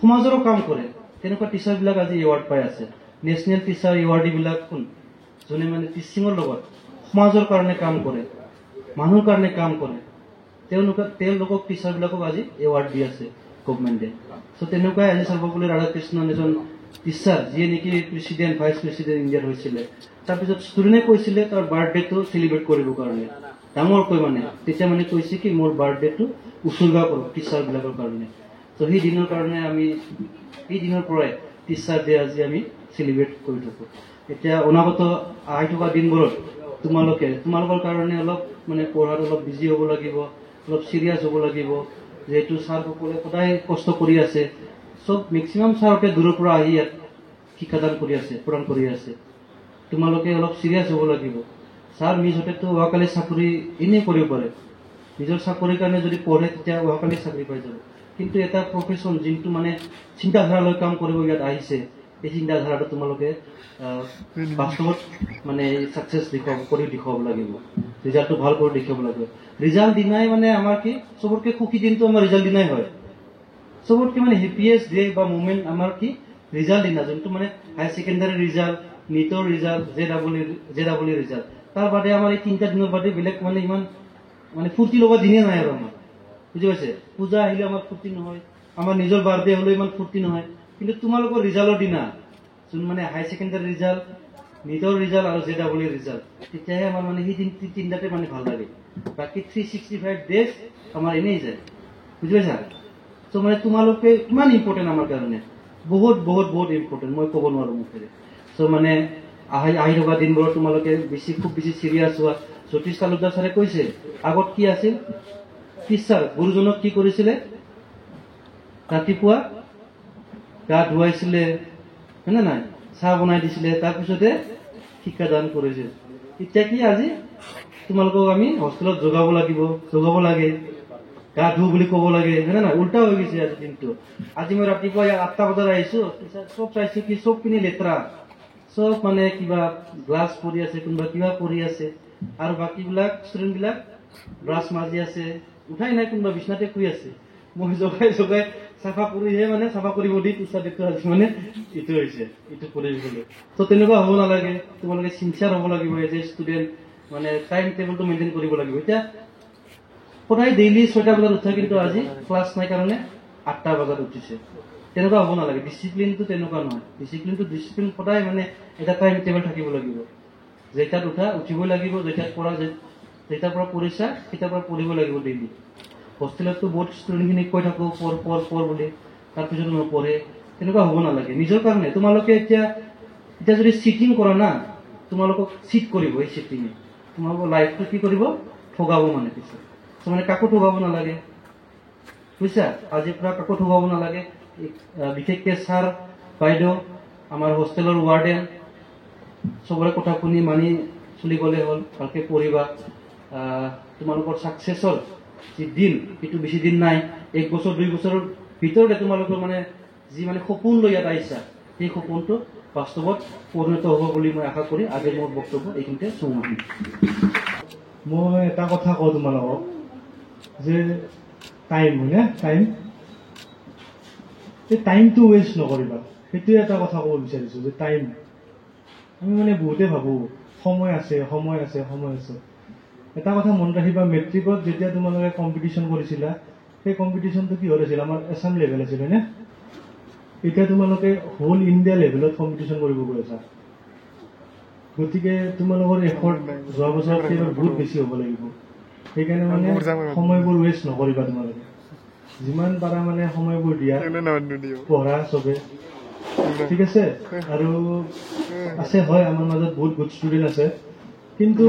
সমাজৰো কাম কৰে, তেনেকুৱা টিচাৰবিলাক আজি এৱাৰ্ড পাই আছে। নেশ্যনেল টিচাৰ এৱাৰ্ডীবিলাক কোন? যোনে মানে টিচিঙৰ লগত সমাজৰ কাৰণে কাম কৰে, মানুহৰ কাৰণে কাম কৰে, তেওঁলোকক টিচাৰবিলাকক আজি এৱাৰ্ড দি আছে গভমেণ্টে। চ' তেনেকুৱাই আজি সৰ্বপল্লী ৰাধাকৃষ্ণন এজন টিচাৰ, যিয়ে নেকি প্ৰেচিডেণ্ট ভাইচ প্ৰেচিডেণ্ট ইণ্ডিয়াত হৈছিলে। তাৰপিছত ষ্টুডেণ্টে কৈছিলে তাৰ বাৰ্থডেটো চেলিব্ৰেট কৰিবৰ কাৰণে ডাঙৰকৈ, মানে তেতিয়া মানে কৈছে কি মোৰ বাৰ্থডেটো উচৰ্গা কৰক টিচাৰবিলাকৰ কাৰণে। ত' সেই দিনৰ কাৰণে আমি এই দিনৰ পৰাই টিচাৰ ডে আজি আমি চেলিব্ৰেট কৰি থাকোঁ। এতিয়া অনাগত আহি থকা দিনবোৰত তোমালোকৰ কাৰণে অলপ মানে পঢ়াত অলপ বিজি হ'ব লাগিব, অলপ চিৰিয়াছ হ'ব লাগিব, যিহেতু ছাৰসকলে সদায় কষ্ট কৰি আছে। চব মেক্সিমাম ছাৰহঁতে দূৰৰ পৰা আহি ইয়াত শিক্ষাদান কৰি আছে, প্ৰদান কৰি আছে। তোমালোকে অলপ চিৰিয়াছ হ'ব লাগিব। ছাৰ মিছ হতেতো অহাকালি চাকৰি এনেই কৰিব পাৰে নিজৰ চাকৰিৰ কাৰণে যদি পঢ়ে তেতিয়া অহাকালি চাকৰি পাই যাব কিন্তু এটা প্ৰফেশ্যন যোনটো মানে চিন্তাধাৰালৈ কাম কৰিব ইয়াত আহিছে এই চিন্তাধাৰাটো তোমালোকে বাস্তৱত মানে ছাকচেছ দেখুৱাব লাগিব ৰিজাল্টটো ভাল কৰি দেখুৱাব লাগিব ৰিজাল্ট দিনাই মানে আমাৰ কি চবতকে সুখী দিনটো আমাৰ ৰিজাল্ট দিনাই হয় চবতকে মানে হেপিয়েষ্ট ডে বা মুমেণ্ট আমাৰ কি ৰিজাল্ট দিনা যোনটো মানে হায়াৰ ছেকেণ্ডাৰী ৰিজাল্ট নিটৰ ৰিজাল্ট জে ৰিজাল্ট তাৰ বাদে আমাৰ এই 3টা দিনৰ বাদে বেলেগ মানে ইমান মানে ফূৰ্তি লগা দিনে নাই আৰু আমাৰ বুজি পাইছে পূজা আহিলে আমাৰ ফূৰ্তি নহয় আমাৰ নিজৰ বাৰ্থডে হ'লেও ইমান ফূৰ্তি নহয় কিন্তু তোমালোকৰ ৰিজাল্টৰ দিনা যোন মানে হায়াৰ ছেকেণ্ডাৰী ৰিজাল্ট নিটৰ ৰিজাল্ট আৰু জে ৰিজাল্ট তেতিয়াহে আমাৰ মানে সেই 3টাতে মানে ভাল লাগে বাকী 365 ডেজ আমাৰ এনেই যায় বুজি পাইছা চ' মানে তোমালোকে ইমান ইম্পৰ্টেণ্ট আমাৰ কাৰণে বহুত বহুত বহুত ইম্পৰ্টেণ্ট মই ক'ব নোৱাৰো মুখেৰে চ' মানে আহি থকা দিনবোৰত তোমালোকে খুব বেছি চিৰিয়াছ হোৱা জ্যোতিষ তালুকদাৰ ছাৰে কৈছে আগত কি আছিল টিচাৰ গুৰুজনক কি কৰিছিলে ৰাতিপুৱা গা ধুৱাইছিলে হয় নে নাই চাহ বনাই দিছিলে তাৰপিছতে শিক্ষাদান কৰিছিল এতিয়া কি আজি তোমালোকক আমি হোষ্টেলত জগাব লাগে গা ধু বুলি ক'ব লাগে হয় নে নাই উল্টা হৈ গৈছে আজি দিনটো আজি মই ৰাতিপুৱা 8টা বজাত আহিছো চব চাইছো কি চব পিনে লেতেৰা চব মানে কিবা গ্লাছ পৰি আছে কোনোবা কিবা পৰি আছে আৰু বাকীবিলাক ষ্টুডেণ্টবিলাক ব্ৰাছ মাজি আছে উঠাই নাই কোনোবা বিচনাতে শুই আছে মই জগাই চাফা কৰিহে মানে চাফা কৰিব দি টিচাৰটো আজি মানে এইটো হৈছে এইটো কৰি গ'লো তো তেনেকুৱা হ'ব নালাগে তোমালোকে চিনচিয়াৰ হ'ব লাগিব এজ এ ষ্টুডেণ্ট মানে টাইম টেবুলটো মেইনটেইন কৰিব লাগিব এতিয়া সদায় ডেইলি 6টা বজাত উঠা কিন্তু আজি ক্লাছ নাই কাৰণে 8টা বজাত উঠিছে তেনেকুৱা হ'ব নালাগে ডিচিপ্লিনটো তেনেকুৱা নহয় ডিচিপ্লিন সদায় মানে এটা টাইম টেবুল থাকিব লাগিব যেইটাত উঠিবই লাগিব যেইটাৰ পৰা পঢ়িছা তেতিয়াৰ পৰা পঢ়িব লাগিব ডেইলি হোষ্টেলততো বহুত ষ্টুডেণ্টখিনিক কৈ থাকোঁ পঢ় বুলি তাৰপিছত নপঢ়ে তেনেকুৱা হ'ব নালাগে নিজৰ কাৰণে তোমালোকে এতিয়া যদি চিটিং কৰা না তোমালোকক চিট কৰিব এই চিটিঙে তোমালোকৰ লাইফটো কি কৰিব ঠগাব মানে পিছত মানে কাকো ঠগাব নালাগে বুজিছা আজিৰ পৰা কাকো ঠগাব নালাগে বিশেষকৈ ছাৰ বাইদেউ আমাৰ হোষ্টেলৰ ৱাৰ্ডেন চবৰে কথা শুনি মানি চলি গ'লে হ'ল ভালকৈ পঢ়িবা তোমালোকৰ ছাকচেছৰ যি দিন সেইটো বেছি দিন নাই 1 বছৰ 2 বছৰৰ ভিতৰতে তোমালোকৰ মানে যি মানে সপোন লৈ ইয়াত আহিছা সেই সপোনটো বাস্তৱত পৰিণত হ'ব বুলি মই আশা কৰি আজি মোৰ বক্তব্য এইখিনিতে সামৰিম মই এটা কথা কওঁ তোমালোকক যে টাইম হয়নে টাইমটো ৱেষ্ট নকৰিবা সেইটোৱে এটা কথা ক'ব বিচাৰিছোঁ যে টাইম আমি মানে বহুতে ভাবোঁ সময় আছে এটা কথা মনত ৰাখিবা মেট্ৰিকত যেতিয়া তোমালোকে কম্পিটিশ্যন কৰিছিলা সেই কম্পিটিশ্যনটো কিহত আছিল আমাৰ এছাম লেভেল আছিল হয়নে এতিয়া তোমালোকে হোল ইণ্ডিয়া লেভেলত কম্পিটিশ্যন কৰিব গৈ আছা গতিকে তোমালোকৰ এফৰ্ট যোৱা বছৰতকৈ বহুত বেছি হ'ব লাগিব সেইকাৰণে মানে সময়বোৰ ৱেষ্ট নকৰিবা তোমালোকে যিমান পাৰা মানে সময়বোৰ দিয়া পঢ়া চবে ঠিক আছে আৰু আছে হয় আমাৰ মাজত বহুত গুড ষ্টুডেণ্ট আছে কিন্তু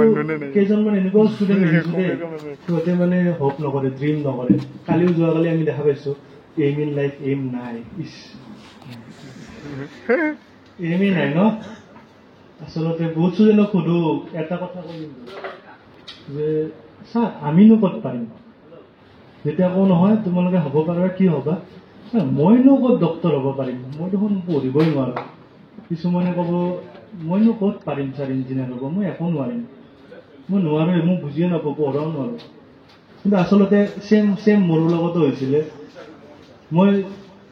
কেইজনমান এনেকুৱাও ষ্টুডেণ্ট দেখিছোঁ দেই সিহঁতে মানে হোপ নকৰে ড্ৰিম নকৰে কালিও যোৱাকালি আমি দেখা পাইছোঁ এইম ইন লাইফ এইম নাই এইমেই নাই ন আচলতে বহুত ষ্টুডেণ্টক সোধো এটা কথা কৈ যে ছাৰ আমিনো ক'ত পাৰিম যেতিয়া কওঁ নহয় তোমালোকে হ'ব পাৰিবা কি হ'বা মইনো ক'ত ডক্তৰ হ'ব পাৰিম মই দেখোন পঢ়িবই নোৱাৰোঁ কিছুমানে ক'ব মইনো ক'ত পাৰিম ছাৰ ইঞ্জিনিয়াৰ হ'ব মই একো নোৱাৰিম মই নোৱাৰোঁৱে মোক বুজিয়ে নাপাওঁ পঢ়াও নোৱাৰোঁ কিন্তু আচলতে চেম মোৰ লগতো হৈছিলে মই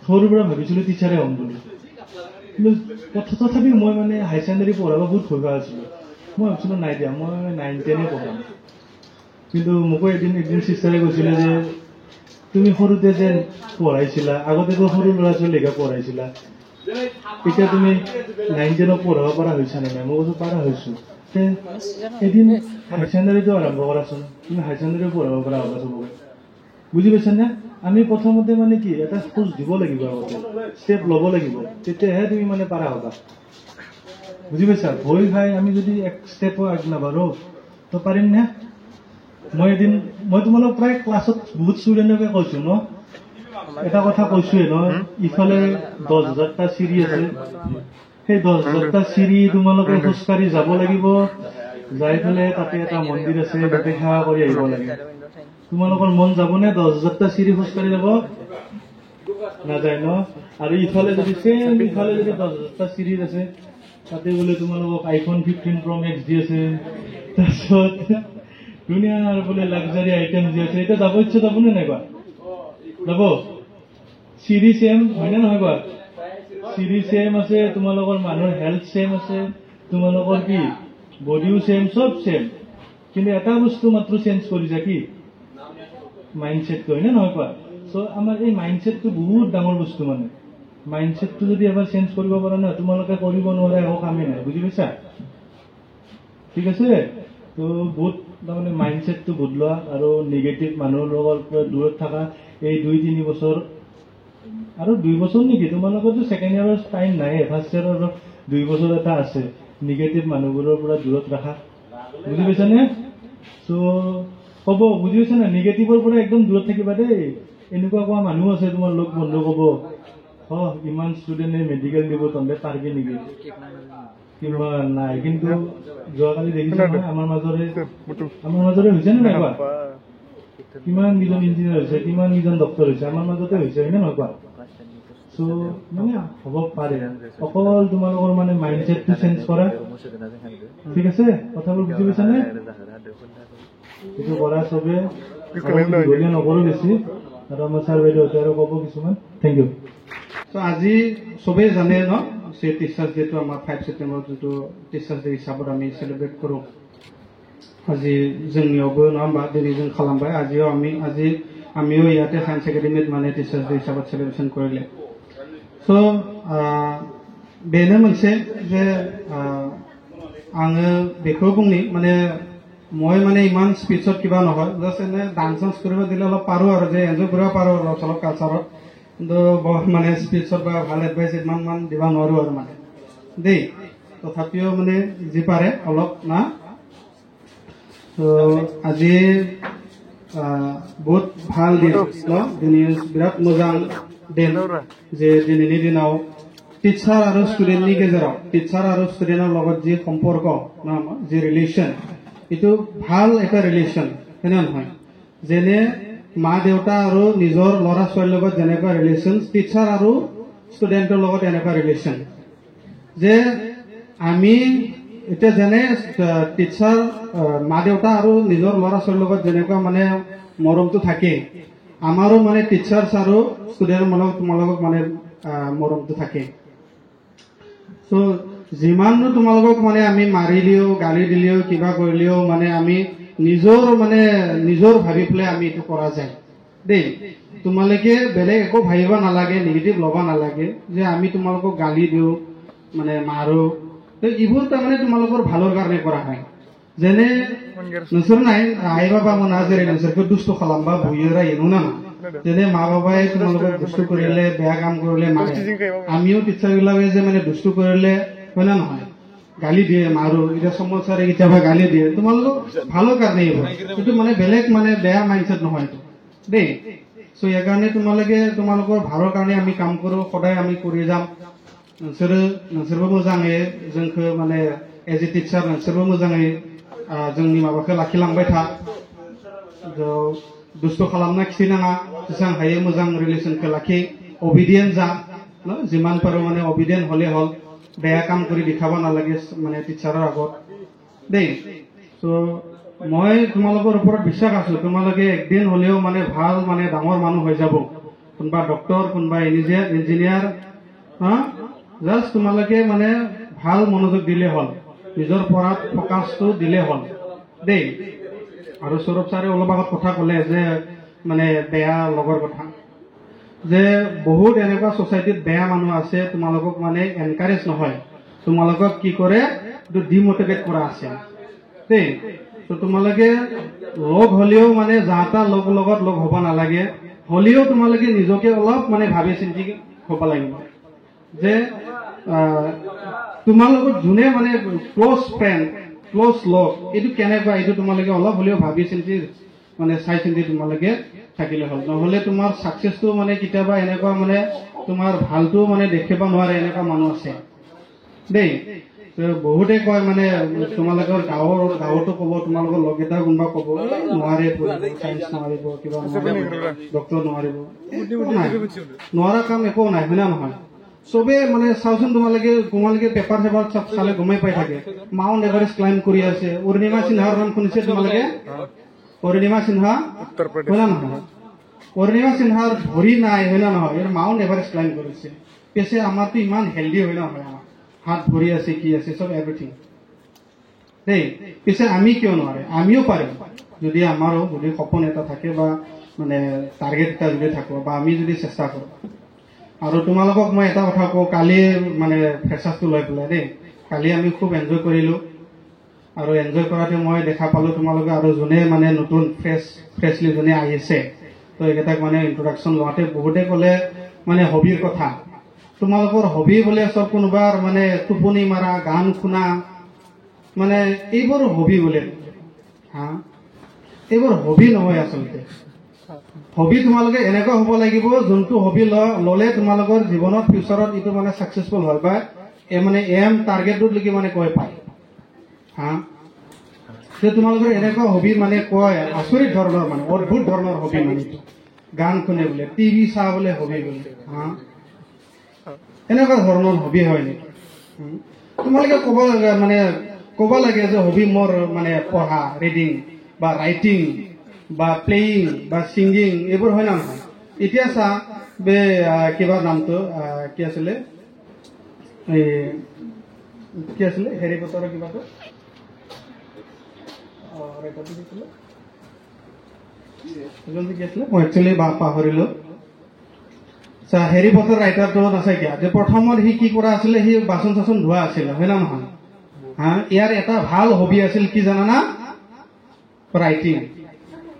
সৰুৰ পৰা ভাবিছিলোঁ টিচাৰে হ'ম বুলি কিন্তু তথাপিও মই মানে হায়াৰ ছেকেণ্ডেৰী পঢ়াব বহুত ভয় পাই আছিলোঁ মই ভাবিছিলোঁ নাই দিয়া মই 9-10 পঢ়াম কিন্তু মোকো এদিন চিষ্টাৰে কৈছিলে যে তুমি সৰুতে যে পঢ়াইছিলা আগতেতো সৰু ল'ৰা ছোৱালীকে পঢ়াইছিলা এতিয়া তুমি 9-10 পঢ়াব পৰা হৈছা নে নাই মই কৈছোঁ পাৰা হৈছোঁ এদিন হায়াৰ ছেকেণ্ডেৰীটো আৰম্ভ কৰাচোন তুমি হায়াৰ ছেকেণ্ডেৰীও পঢ়াব পৰা হ'বা চবকে বুজি পাইছানে আমি প্ৰথমতে মানে কি এটা খোজ দিব লাগিব আগতে ষ্টেপ ল'ব লাগিব তেতিয়াহে তুমি মানে পাৰা হ'বা বুজি পাইছা ভয় খাই আমি যদি এক ষ্টেপো আগ নাবাঢ়ো তো পাৰিম নে মই তোমালোক প্ৰায় ক্লাছত বহুত ষ্টুডেণ্টকে কৈছোঁ ন এটা কথা কৈছোঁৱে ন ইফালে 10,000টা চিৰি আছে সেই 10,000টা চিৰি তোমালোকে খোজকাঢ়ি যাব লাগিব যাই পেলাই তাতে এটা মন্দিৰ আছে, তাতে সেৱা কৰি আহিব লাগে। তোমালোকৰ মন যাবনে 10,000টা চিৰি খোজকাঢ়ি যাব? নাযায় ন? আৰু ইফালে যদি 10,000টা চিৰি আছে, তাতে বোলে তোমালোকক iPhone 15 Pro Max দি আছে, তাৰপিছত দুনিয়াৰ বোলে লাক্সাৰী আইটেম দি আছে। এতিয়া যাব ইচ্ছা যাবনে নাই কোৱা? যাব? চিৰি চেম হয়নে নহয় কোৱা? চিৰি চেম আছে, তোমালোকৰ মানুহৰ হেল্থ চেম আছে, তোমালোকৰ কি বডিও চেম, চব চেম, কিন্তু এটা বস্তু মাত্ৰ চেঞ্জ কৰিছা, কি মাইণ্ডছেটটো, হয়নে নহয় কোৱা? চ' আমাৰ এই মাইণ্ডছেটটো বহুত ডাঙৰ বস্তু। মানে মাইণ্ডছেটটো যদি এবাৰ চেঞ্জ কৰিব পৰা না, তোমালোকে কৰিব নোৱাৰা একো কামেই নাই। বুজি পাইছা? ঠিক আছে? তো বহুত তাৰমানে মাইণ্ডছেটটো বদলোৱা আৰু নিগেটিভ মানুহৰ লগত দূৰত থকা। এই 2-3 বছৰ আৰু 2 বছৰ নেকি, তোমালোকৰতো ছেকেণ্ড ইয়াৰৰ টাইম নাই, ফাৰ্ষ্ট ইয়াৰৰ 2 বছৰ এটা আছে। নিগেটিভ মানুহবোৰৰ পৰা দূৰত ৰাখা। বুজি পাইছানে? চ' ক'ব, বুজি পাইছা না? নিগেটিভৰ পৰা একদম দূৰত থাকিবা দেই। এনেকুৱা কোৱা মানুহ আছে তোমাৰ লগ বন্ধু ক'ব, ইমান ষ্টুডেণ্টে মেডিকেল দিব, তহঁতে পাৰিবি নেকি? কিমান নাই। কিন্তু যোৱাকালি দেখিছা নহয়, আমাৰ মাজৰে হৈছে নে নাই কোৱা? কিমান কেইজন ইঞ্জিনিয়াৰ হৈছে, কিমান কেইজন ডক্টৰ হৈছে, আমাৰ মাজতে হৈছে, হয়নে নহয় কোৱা? চ' মানে হ'ব পাৰে, অকল তোমালোকৰ মানে মাইণ্ডছেটটো চেঞ্জ কৰা। ঠিক আছে? কথাবোৰ বুজি পাইছানে? এইটো কৰা চবে, দলীয় নকৰো বেছি। আৰু আমাৰ ছাৰ বাইদেউহঁতে আৰু ক'ব কিছুমান। Thank U. চ' আজি চবেই জানে ন, টিচাৰ্ছ ডেটো আমাৰ 5 ছেপ্টেম্বৰ যিটো টিচাৰ্ছ ডে হিচাপত আমি চেলিব্ৰেট কৰোঁ। আজি जोंनियावबो नङा होमबा, दिनै जों खालामबाय। আমিও ইয়াতে সায়েন্স একাডেমিত মানে টিচাৰ্ছ ডে হিচাপত চেলিব্ৰেশ্যন কৰিলে। চ' बेनो मोनसे जे आङो बेखौ बुंनि, माने মই মানে ইমান স্পীচত কিবা নহয়, জাষ্ট এনে ডান্স চান্স কৰিব দিলে অলপ পাৰোঁ আৰু, যে এনজয় কৰিব পাৰোঁ অলপ চলপ কালচাৰত, কিন্তু মানে স্পীচত বা ভাল এডভাইচ ইমান দিব নোৱাৰোঁ আৰু মানে দেই। তথাপিও মানে যি পাৰে অলপ না। তো আজি बहुत ভাল दिन न, दिनै बिराद मोजां दिन जे दिनैनि दिनाव टीचार आरो स्टुडेन्टनि गेजेराव, टीचार आरो स्टुडेन्टৰ লগত যি সম্পৰ্ক না, যি ৰিলেশ্যন, এইটো ভাল এটা ৰিলেশ্যন, হয়নে নহয়? যেনে মা দেউতা আৰু নিজৰ ল'ৰা ছোৱালীৰ লগত যেনেকুৱা ৰিলেশ্যন, টিচাৰ আৰু ষ্টুডেণ্টৰ লগত এনেকুৱা ৰিলেশ্যন। যে আমি এতিয়া যেনে টিচাৰ মা দেউতা আৰু নিজৰ ল'ৰা ছোৱালীৰ লগত যেনেকুৱা মানে মৰমটো থাকে, আমাৰো মানে টিচাৰ্ছ আৰু ষ্টুডেণ্টৰ লগত তোমালোকক মানে মৰমটো থাকে। চ' যিমানো তোমালোকক মানে আমি মাৰিলেও, গালি দিলেও, কিবা কৰিলেও, মানে আমি নিজৰ ভাবি পেলাই আমি এইটো কৰা যায় দেই। তোমালোকে বেলেগ একো ভাবিব নালাগে, নিগেটিভ ল'ব নালাগে যে আমি তোমালোকক গালি দিওঁ, মানে মাৰো। এইবোৰ তাৰমানে তোমালোকৰ ভালৰ কাৰণে কৰা হয়। যেনে नोंसोर नाय आइ बाबामोना जेरै नोंसोरखौ दुस्त खालामबा बुयो रायो नामा, जेने मा बाबाय তোমালোকক দুষ্ট কৰিলে, বেয়া কাম কৰিলে মাৰে। আমিও টিচাৰ বিলাকে যে মানে দুষ্ট কৰিলে, হয় না নহয়, গালি দিয়ে, মাৰো। এতিয়া সমল ছাৰে কেতিয়াবা গালি দিয়ে, তোমালোকক ভালৰ কাৰণে এইবোৰ, কিন্তু মানে বেলেগ মানে বেয়া মাইণ্ডছেট নহয় দেই। চ' ইয়াৰ কাৰণে তোমালোকে তোমালোকৰ ভালৰ কাৰণে আমি কাম কৰো, সদায় আমি কৰি যাম। नोंसोरबो मोजाङै जोंखौ माने एज ए टिचार नोंसोरबो मोजाङै जोंनि माबाखौ लाखिलांबाय था, दुस्त खालामना खिनाङा, जेसां हायो मोजां रिलेशनखौ लाखि, अबिडियेन्ट जा, जिमान पारो माने अबिडियेन्ट हले हल, बेया काम কৰি দেখাব নালাগে মানে টিচাৰৰ আগত দেই। চ' মই তোমালোকৰ ওপৰত বিশ্বাস আছো, তোমালোকে একদিন হলেও মানে ভাল মানে ডাঙৰ মানুহ হৈ যাব, কোনোবা ডক্টৰ, কোনোবা ইঞ্জিনিয়াৰ। জাষ্ট তোমালোকে মানে ভাল মনোযোগ দিলে হল, নিজৰ পঢ়াত ফকাছটো দিলে হল দেই। আৰু সৌৰভ ছাৰে অলপ আগত কথা ক'লে যে মানে বেয়া লগৰ কথা, যে বহুত এনেকুৱা ছ'চাইটিত বেয়া মানুহ আছে, তোমালোকক মানে এনকাৰেজ নহয়, তোমালোকক কি কৰে ডিমোটিভেট কৰা আছে দেই। তো তোমালোকে লগ হলেও মানে যাতা লগত লগ হ'ব নালাগে, হলেও তোমালোকে নিজকে অলপ মানে ভাবি চিন্তি হ'ব লাগিব যে তোমাৰ লগত যোনে মানে ক্ল'জ ফ্ৰেণ্ড, ক্ল'জ লগ, এইটো কেনেকুৱা, এইটো তোমালোকে অলপ হলেও ভাবি চিন্তি মানে চাই চিন্তি তোমালোকে থাকিলে হ'ল। নহ'লে তোমাৰ ছাকচেছটো মানে কেতিয়াবা এনেকুৱা মানে তোমাৰ ভালটো মানে দেখিব নোৱাৰে, এনেকুৱা মানুহ আছে দেই। বহুতে কয় মানে তোমালোকৰ গাঁৱতো ক'ব, তোমালোকৰ লগকেইটা কোনোবা ক'ব নোৱাৰে চাইন্স নোৱাৰিব, কিবা ডক্টৰ নোৱাৰিব, নোৱাৰা কাম একো নাই, হয় না নহয়? চবে মানে চাওচোন, তোমালোকে পেপাৰ চেপাৰ চব চালে গমেই পাই থাকে। মাউণ্ট এভাৰেষ্ট ক্লাইম্ব কৰি আছে। অৰুণিমা সিনহাৰ নাম শুনিছে তোমালোকে? অৰুণিমা সিনহা, হয় না নহয়? অৰুণিমা সিনহাৰ ভৰি নাই, হয় না নহয়? মাউণ্ট এভাৰেষ্ট ক্লাইম্ব কৰিছে। পিছে আমাৰতো ইমান হেল্ডি হয় না নহয়? হাত ভৰি আছে, কি আছে, চব এভৰিথিং দেই। পিছে আমি কিয় নোৱাৰে? আমিও পাৰিম যদি আমাৰো যদি সপোন এটা থাকে বা মানে টাৰ্গেট এটা যদি থাকো বা আমি যদি চেষ্টা কৰোঁ। আৰু তোমালোকক মই এটা কথা কওঁ, কালি মানে ফ্ৰেচাৰ্ছটো লৈ পেলাই দেই, কালি আমি খুব এনজয় কৰিলোঁ। আৰু এনজয় কৰাতে মই দেখা পালোঁ তোমালোকে আৰু যোনে মানে নতুন ফ্ৰেছলি যোনে আহিছে, তো এইকেইটাক মানে ইন্ট্ৰডাকশ্যন লোৱাতে বহুতে ক'লে মানে হবিৰ কথা। তোমালোকৰ হবি বোলে চব কোনোবাৰ মানে টোপনি মাৰা, গান শুনা, মানে এইবোৰ হবি বোলে। হা, এইবোৰ হবি নহয় আচলতে। হবি তোমালোকে এনেকুৱা হ'ব লাগিব, যোনটো হবি ল'লে তোমালোকৰ জীৱনত ফিউচাৰত এইটো মানে ছাকচেছফুল হয় বা মানে এম টাৰ্গেটটোলৈকে মানে কৈ পায়। হা, তোমালোকৰ এনেকুৱা হবি মানে কয় আচৰিত ধৰণৰ, মানে অদ্ভুত ধৰণৰ হবি, মানে গান শুনে বোলে, টিভি চা বোলে হবি বোলে। হা, এনেকুৱা ধৰণৰ হবি হয় নেকি? তোমালোকে ক'ব লাগে যে হবি মোৰ মানে পঢ়া, ৰিডিং বা ৰাইটিং বা প্লেয়িং বা ছিংগিং, এইবোৰ হয় না নহয়? এতিয়া চা কিবা নামটো কি আছিলে, হেৰি পটাৰৰ কিবাটো কি আছিলে, মই একচুৱেলি পাহৰিলো। হেৰি পটাৰ ৰাইটাৰটো আছে কিয়া, যে প্ৰথমত সি কি কৰা আছিলে, সি বাচন চাচন ধোৱা আছিলে, হয় না নহয়? হা, ইয়াৰ এটা ভাল হবি আছিল কি জানানা? ৰাইটিং।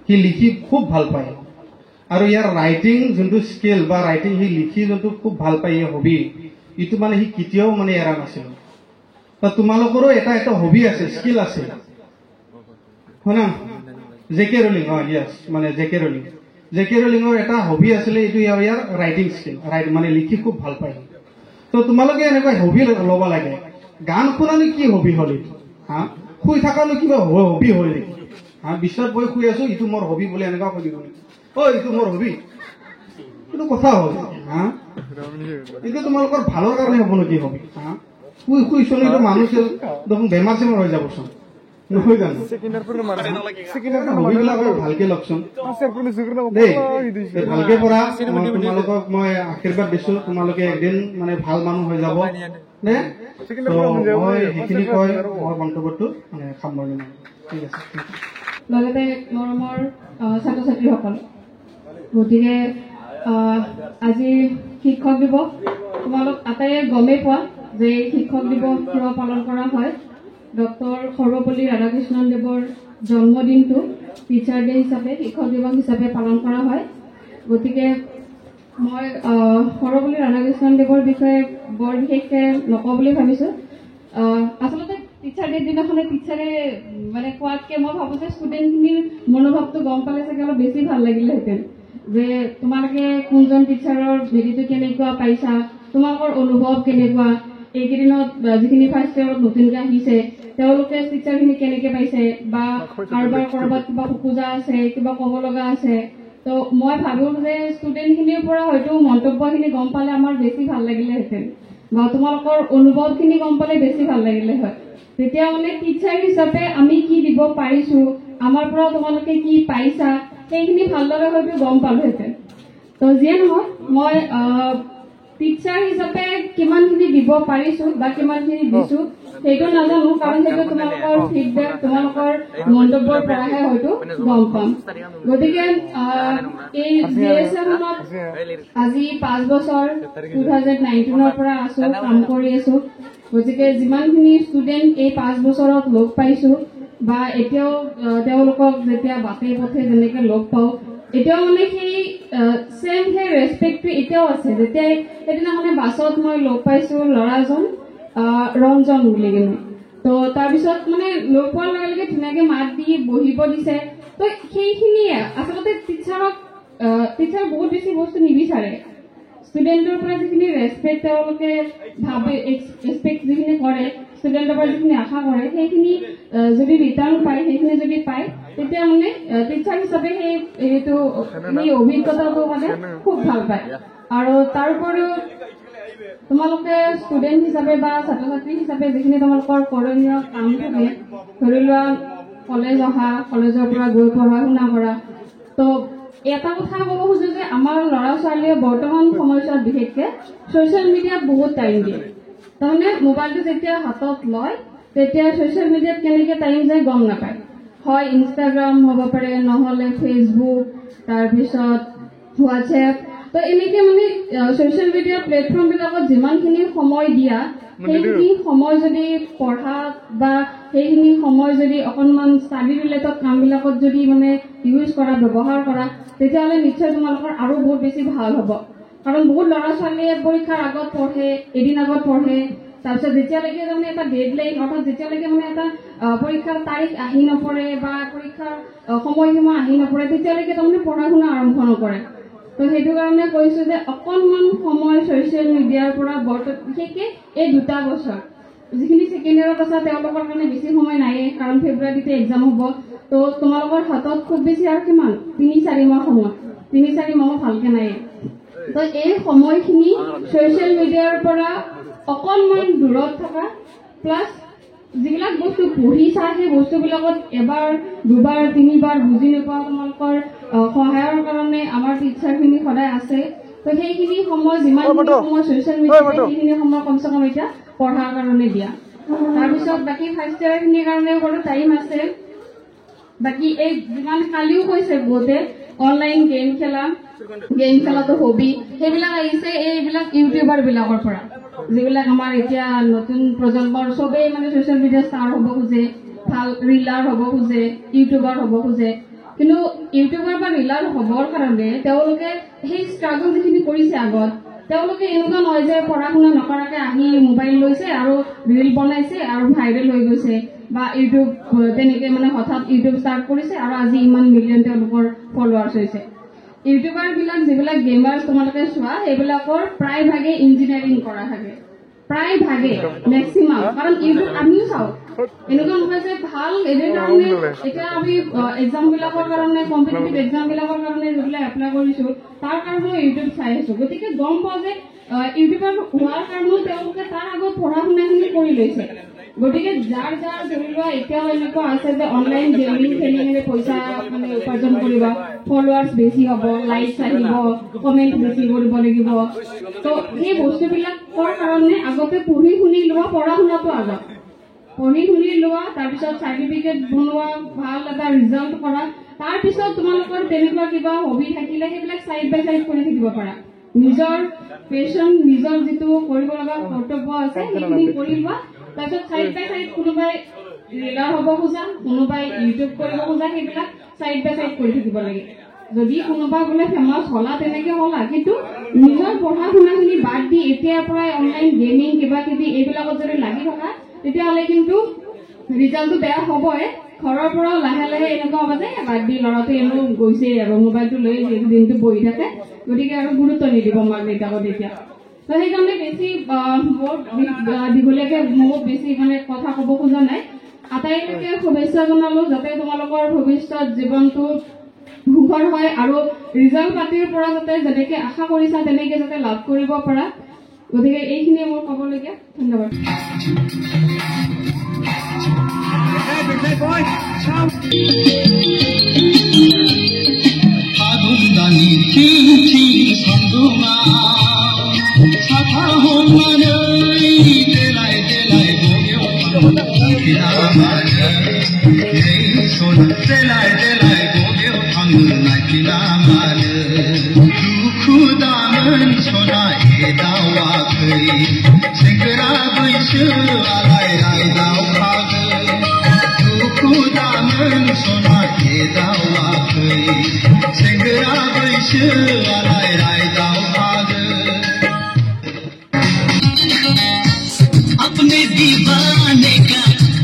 সি লিখি খুব ভাল পায়। আৰু ইয়াৰ ৰাইটিং যোনটো স্কিল বা ৰাইটিং সি লিখি যোনটো খুব ভাল পায়, এই হবি, এইটো মানে সি কেতিয়াও মানে এৰা নাছিল। তোমালোকৰো এটা হবি আছে, স্কিল আছে, হয় না? জে.কে. ৰলিং, য়েছ, মানে জে.কে. ৰলিঙৰ এটা হবি আছিলে, এইটো ইয়াৰ ৰাইটিং স্কিল, মানে লিখি খুব ভাল পায়। তো তোমালোকে এনেকুৱা হবি ল'ব লাগে। গান শুনানো কি হবি হ'ল এইটো? হা, শুই থকানো কিবা হবি হয় নেকি? হা, বিচনাত বহি শুই আছো, ইটো মোৰ হবি বোলে এনেকুৱা কৈ দিব নেকি? এইটো মোৰ হবি, এইটো কথা হ'ল। হা, এইটো তোমালোকৰ ভালৰ কাৰণে হ'ব নেকি হবি? হা, শুই চলিটো মানুহ দেখোন বেমাৰ চেমাৰ হৈ যাবচোন, নহয় জানো? হবিবিলাক অলপ ভালকে লওকচোন দেই, ভালকে পঢ়া। তোমালোকক মই আশীৰ্বাদ দিছো, তোমালোকে একদিন মানে ভাল মানুহ হৈ যাব নে? মই সেইখিনি কৈ মোৰ মন্তব্যটো মানে সামৰণি মাৰিম। ঠিক আছে। লগতে মৰমৰ ছাত্ৰ ছাত্ৰীসকল, গতিকে আজি শিক্ষক দিৱস, তোমালোক আটাইয়ে গমেই পোৱা যে শিক্ষক দিৱস কিয় পালন কৰা হয়। ডক্টৰ সৰ্বপল্লী ৰাধাকৃষ্ণন দেৱৰ জন্মদিনটো টিচাৰ ডে হিচাপে, শিক্ষক দিৱস হিচাপে পালন কৰা হয়। গতিকে মই সৰ্বপল্লী ৰাধাকৃষ্ণন দেৱৰ বিষয়ে বৰ বিশেষকৈ নকওঁ বুলি ভাবিছোঁ। আচলতে টিচাৰ ডে দিনাখনে টিচাৰে মানে কোৱাতকৈ মই ভাবোঁ যে ষ্টুডেণ্টখিনিৰ মনোভাৱটো গম পালে চাগে অলপ বেছি ভাল লাগিলেহেঁতেন, যে তোমালোকে কোনজন টিচাৰৰ হেৰিটো কেনেকুৱা পাইছা, তোমালোকৰ অনুভৱ কেনেকুৱা, এইকেইদিনত যিখিনি ফাৰ্ষ্ট ইয়াৰত নতুনকৈ আহিছে তেওঁলোকে টিচাৰখিনি কেনেকৈ পাইছে, বা কাৰোবাৰ ক'ৰবাত কিবা খোকোজা আছে, কিবা ক'ব লগা আছে। তো মই ভাবোঁ যে ষ্টুডেণ্টখিনিৰ পৰা হয়তো মন্তব্যখিনি গম পালে আমাৰ বেছি ভাল লাগিলেহেঁতেন, বা তোমালোকৰ অনুভৱখিনি গম পালে বেছি ভাল লাগিলে হয়। তেতিয়া মানে টিচাৰ হিচাপে আমি কি দিব পাৰিছোঁ, আমাৰ পৰা তোমালোকে কি পাইছা, সেইখিনি ভালদৰে হয়তো গম পালোহেঁতেন। তো যিয়ে নহওক, মই টিচাৰ হিচাপে কিমানখিনি দিব পাৰিছোঁ বা কিমানখিনি দিছোঁ সেইটো নাজানো, কাৰণ সেইটো তোমালোকৰ ফিডবেক, তোমালোকৰ মন্তব্যৰ পৰাহে হয়তো গম পাম। গতিকে এই GSMত আজি 5 বছৰ, 2019ৰ পৰা আছোঁ, কাম কৰি আছোঁ। গতিকে যিমানখিনি ষ্টুডেণ্ট এই 5 বছৰত লগ পাইছোঁ, বা এতিয়াও তেওঁলোকক যেতিয়া বাটে পথে যেনেকৈ লগ পাওঁ, এতিয়াও মানে সেই ৰেচপেক্টটো এতিয়াও আছে। যেতিয়া সেইদিনাখনে বাছত মই লগ পাইছোঁ ল'ৰাজন, ৰঞ্জন বুলি কিনে, তো তাৰপিছত মানে লগ পোৱাৰ লগে লগে ধুনীয়াকৈ মাত দি বহিব দিছে। তো সেইখিনিয়ে আচলতে টিচাৰ বহুত বেছি বস্তু নিবিচাৰে। ষ্টুডেণ্টৰ পৰা যিখিনি ৰেচপেক্ট তেওঁলোকে ভাবে, এক্সপেক্ট যিখিনি কৰে, ষ্টুডেণ্টৰ পৰা যিখিনি আশা কৰে সেইখিনি যদি ৰিটাৰ্ণ পায়, সেইখিনি যদি পায়, তেতিয়া মানে টিচাৰ হিচাপে সেই অভিজ্ঞতাটো মানে খুব ভাল পায়। আৰু তাৰ উপৰিও তোমালোকে ষ্টুডেণ্ট হিচাপে বা ছাত্ৰ ছাত্ৰী হিচাপে যিখিনি তোমালোকৰ কৰণীয় কাম থাকে, ধৰি লোৱা কলেজ অহা, কলেজৰ পৰা গৈ পঢ়া শুনা কৰা, তো এটা কথা ক'ব খোজো যে আমাৰ ল'ৰা ছোৱালীয়ে বৰ্তমান সময়ছোৱাত বিশেষকে ছ'চিয়েল মিডিয়াত বহুত টাইম দিয়ে। তাৰমানে মোবাইলটো যেতিয়া হাতত লয় তেতিয়া ছ'চিয়েল মিডিয়াত কেনেকৈ টাইম যায় গম নাপায়। হয় ইনষ্টাগ্ৰাম হ'ব পাৰে, নহ'লে ফেচবুক, তাৰপিছত হোৱাটছএপ, তো এনেকৈ মানে ছ'চিয়েল মিডিয়া প্লেটফৰ্মবিলাকত যিমানখিনি সময় দিয়া, সেইখিনি সময় যদি পঢ়াত বা সেইখিনি সময় যদি অকণমান ষ্টাডি ৰিলেটেড কামবিলাকত যদি মানে ইউজ কৰা, ব্যৱহাৰ কৰা, তেতিয়াহ'লে নিশ্চয় তোমালোকৰ আৰু বহুত বেছি ভাল হ'ব। কাৰণ বহুত ল'ৰা ছোৱালীয়ে পৰীক্ষাৰ আগত পঢ়ে, এদিন আগত পঢ়ে, তাৰপিছত যেতিয়ালৈকে মানে এটা ডেডলাইন, অৰ্থাৎ যেতিয়ালৈকে মানে এটা পৰীক্ষাৰ তাৰিখ আহি নপৰে বা পৰীক্ষাৰ সময়সীমা আহি নপৰে, তেতিয়ালৈকে তাৰমানে পঢ়া শুনা আৰম্ভ নকৰে। তো সেইটো কাৰণে কৈছোঁ যে অকণমান সময় ছ'চিয়েল মিডিয়াৰ পৰা বিশেষকৈ এই 2 বছৰ যিখিনি ছেকেণ্ড ইয়েৰত আছে তেওঁলোকৰ কাৰণে বেছি সময় নাইয়ে, কাৰণ ফেব্ৰুৱাৰীতে এক্সাম হ'ব। তো তোমালোকৰ হাতত খুব বেছি আৰু কিমান 3-4 মাহ সময়, 3-4 মাহ ভালকৈ নাইয়ে। তো এই সময়খিনি ছ'চিয়েল মিডিয়াৰ পৰা অকণমান দূৰত থকা, প্লাছ যিবিলাক বস্তু পঢ়িছা সেই বস্তুবিলাকত এবাৰ, 2বাৰ, 3বাৰ বুজি নোপোৱা তোমালোকৰ সহায়ৰ কাৰণে আমাৰ টিচাৰখিনি সদায় আছে। তো সেইখিনি সময় যিমানখিনি সময় ছ'চিয়েল মিডিয়াত সেইখিনি সময় কমচে কম এতিয়া পঢ়াৰ কাৰণে দিয়া। তাৰপিছত বাকী ফাৰ্ষ্ট ইয়াৰখিনিৰ কাৰণেও বাৰু টাইম আছে। বাকী এই যিমান কালিও কৈছে বহুতে অনলাইন গেম খেলাটো হবি, সেইবিলাক আহিছে এইবিলাক ইউটিউবাৰবিলাকৰ পৰা, যিবিলাক আমাৰ এতিয়া নতুন প্ৰজন্মৰ চবেই মানে ছ'চিয়েল মিডিয়া ষ্টাৰ হ'ব খোজে, ভাল ৰিলাৰ হ'ব খোজে, ইউটিউবাৰ হ'ব খোজে। কিন্তু ইউটিউবাৰ বা ৰিলাৰ হ'বৰ কাৰণে তেওঁলোকে সেই ষ্ট্ৰাগল যিখিনি কৰিছে আগত, তেওঁলোকে এনেকুৱা নহয় যে পঢ়া শুনা নকৰাকৈ আহি মোবাইল লৈছে আৰু ৰিল বনাইছে আৰু ভাইৰেল হৈ গৈছে, বা ইউটিউব তেনেকৈ মানে হঠাৎ ইউটিউব ষ্টাৰ্ট কৰিছে আৰু আজি ইমান মিলিয়ন তেওঁলোকৰ ফলোৱাৰ্ছ হৈছে। ইউটিউবাৰবিলাক যিবিলাক গেমাৰ্ছ তোমালোকে চোৱা, সেইবিলাকৰ প্ৰায় ভাগে ইঞ্জিনিয়াৰিং কৰা থাকে, প্ৰায় ভাগে মেক্সিমাম। কাৰণ ইউটিউব আমিও চাওঁ, এনেকুৱা নহয় যে ভাল এদিন কাৰণে এতিয়া আমি এক্সামবিলাকৰ কাৰণে, কম্পিটিটিভ এক্সামবিলাকৰ কাৰণে যিবিলাক এপ্লাই কৰিছোঁ তাৰ কাৰণেও ইউটিউব চাই আছোঁ। গতিকে গম পাওঁ যে ইউটিউবাৰ হোৱাৰ কাৰণেও তেওঁলোকে তাৰ আগত পঢ়া শুনাখিনি কৰি লৈছে। গতিকে যাৰ ধৰি লোৱা এতিয়াও এনেকুৱা আছে যে অনলাইন গেমিং খেলি মেলি পইচা মানে উপাৰ্জন কৰিব, ফলোৱাৰ্ছ বেছি হ'ব, লাইকছ আহিব, কমেণ্ট বেছি কৰিব লাগিব। তো সেই বস্তুবিলাকৰ কাৰণে আগতে পঢ়ি শুনি লোৱা, পঢ়া শুনাটো আগত পঢ়ি শুনি লোৱা, তাৰপিছত চাৰ্টিফিকেট বনোৱা, ভাল এটা ৰিজাল্ট কৰা, তাৰপিছত তোমালোকৰ তেনেকুৱা কিবা হবি থাকিলে সেইবিলাক চাইড বাই চাইড কৰি থাকিব পাৰা। নিজৰ পেশ্যন, নিজৰ যিটো কৰিব লগা কৰ্তব্য আছে সেইখিনি কৰি লোৱা। তাৰপিছত চাইড বাই চাইড কোনোবাই ৰিলাৰ হ'ব খোজা, কোনোবাই ইউটিউব কৰিব খোজা, সেইবিলাক চাইড বাই চাইড কৰি থাকিব লাগে। যদি কোনোবা বোলে ফেমাছ হলা তেনেকে হলা, কিন্তু নিজৰ পঢ়া শুনাখিনি বাদ দি এতিয়াৰ পৰাই অনলাইন গেমিং কিবা কিবি এইবিলাকত যদি লাগি থকা, তেতিয়াহ'লে কিন্তু ৰিজাল্টটো বেয়া হ'বই। ঘৰৰ পৰাও লাহে লাহে এনেকুৱা হ'ব যে বাদ দি ল'ৰাটো এনেও গৈছেই আৰু মোবাইলটো লৈ দিনটো বহি থাকে, গতিকে আৰু গুৰুত্ব নিদিব মাক দেউতাকক এতিয়া। তো সেইকাৰণে বেছি বহুত দীঘলীয়াকৈ বহুত বেছি মানে কথা ক'ব খোজা নাই। আটাইলৈকে শুভেচ্ছা জনালোঁ যাতে তোমালোকৰ ভৱিষ্যত জীৱনটো সুখৰ হয় আৰু ৰিজাল্ট পাতিৰ পৰা যাতে যেনেকৈ আশা কৰিছা তেনেকৈ যাতে লাভ কৰিব পাৰা। গতিকে এইখিনিয়ে মোৰ ক'বলগীয়া। ধন্যবাদ।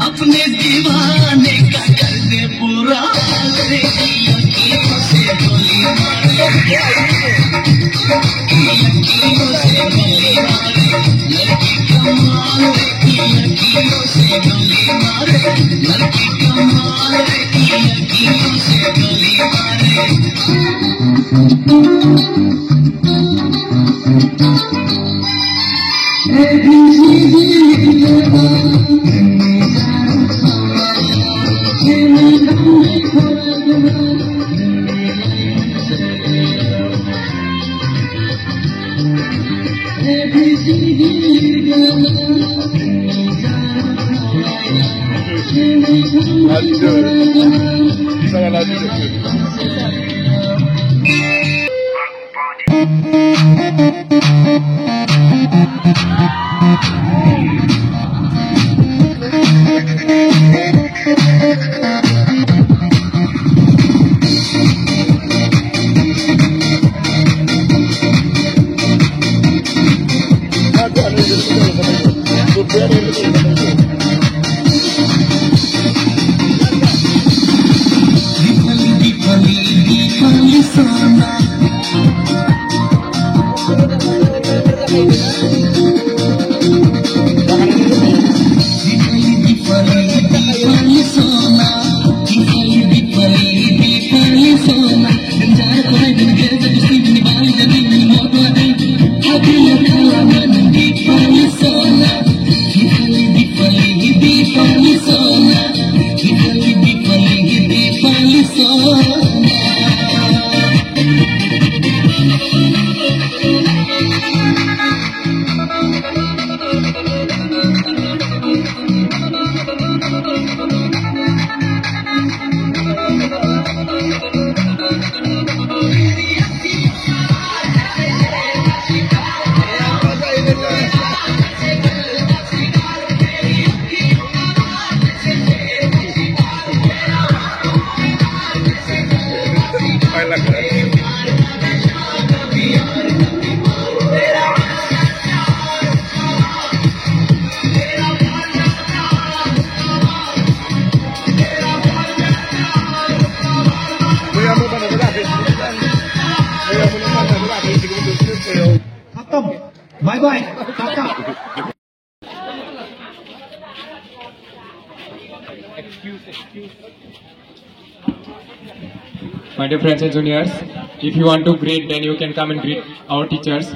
अपने दीवाने का कर दे पूरा, लकीरों से गोली मारे, लकीरों से गोली मारे, लड़की कमाल की लकीरों Bye bye. Tata. My dear friends and juniors, if you want to greet, then you can come and greet our teachers.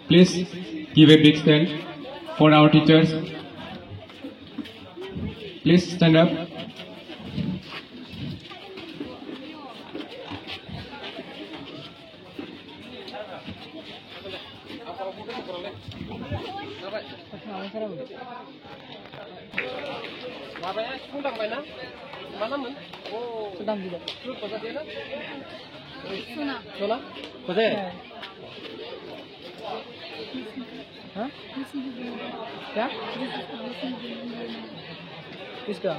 Please give a big stand for our teachers. Please stand up. क्या? किसका?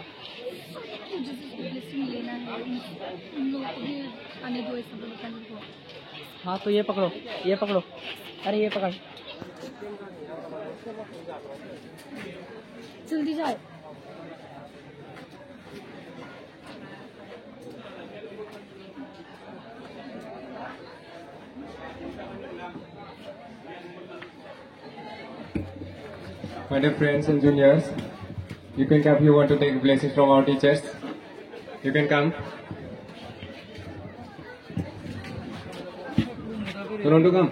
लेना है उन लोगों को भी आने दो इस दुकान को। हाँ तो ये पकड़ो, ये पकड़ो, अरे ये पकड़। जल्दी जाओ। My dear friends and juniors, you can come if you want to take blessings from our teachers. You can come. You want to come?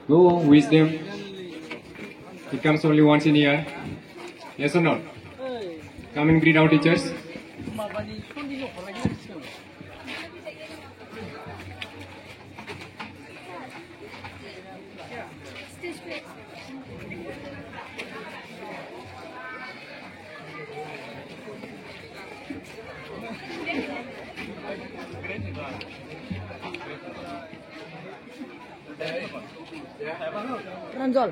Go wish them. It comes only once in a year. Yes or no? Come and greet our teachers. Ranjol.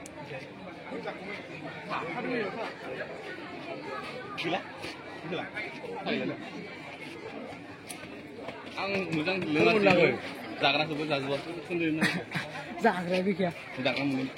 आं मोजां लोङाखै जाग्राखौबो जाजोबाखै खोन्दों जाग्राया गैखाया जाग्रा मोनगोन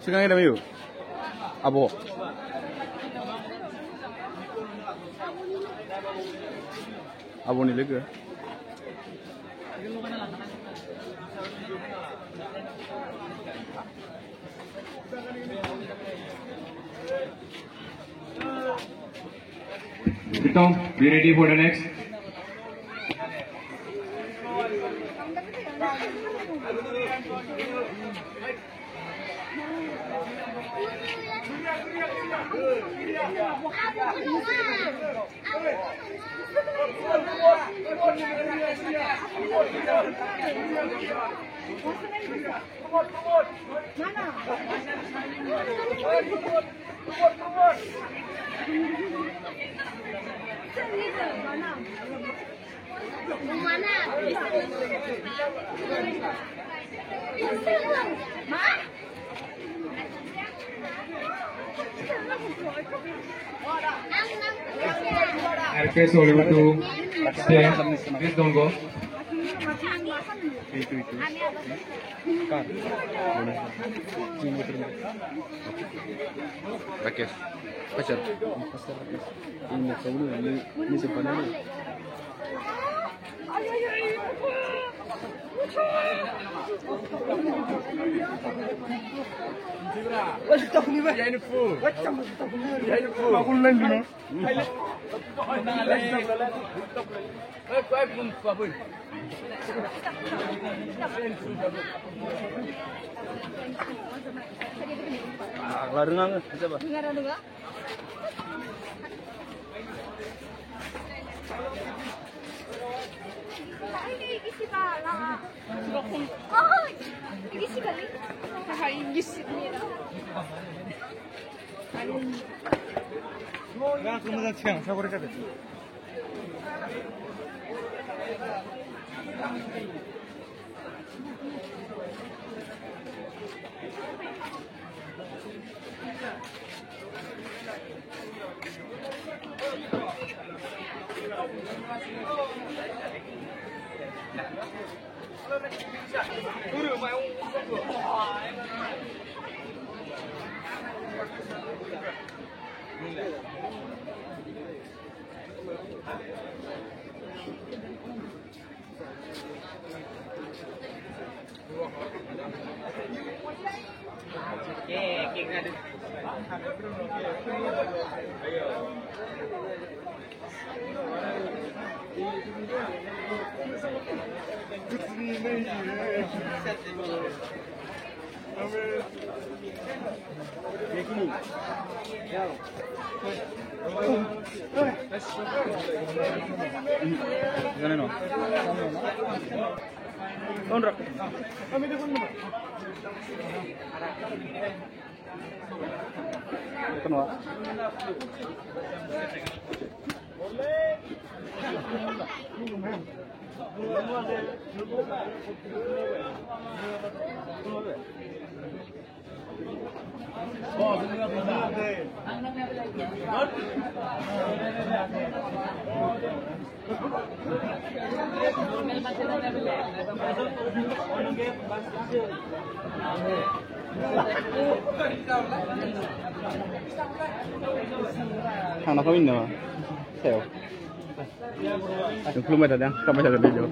시간이 되면 아보 아보니 레그 Tom, be ready for the next. I request Oliver to stay. Please don't go. Rakesh Pasar ini sebelum ini sebenarnya larang siapa? Thằng nó có mình nào Theo Đừng mày thật đang Không phải thật đi được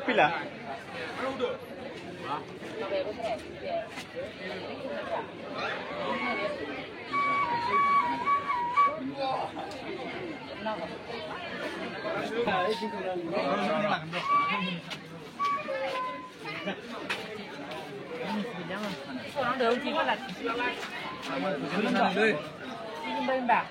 Pila. Nó được chỉ có là bên bạc.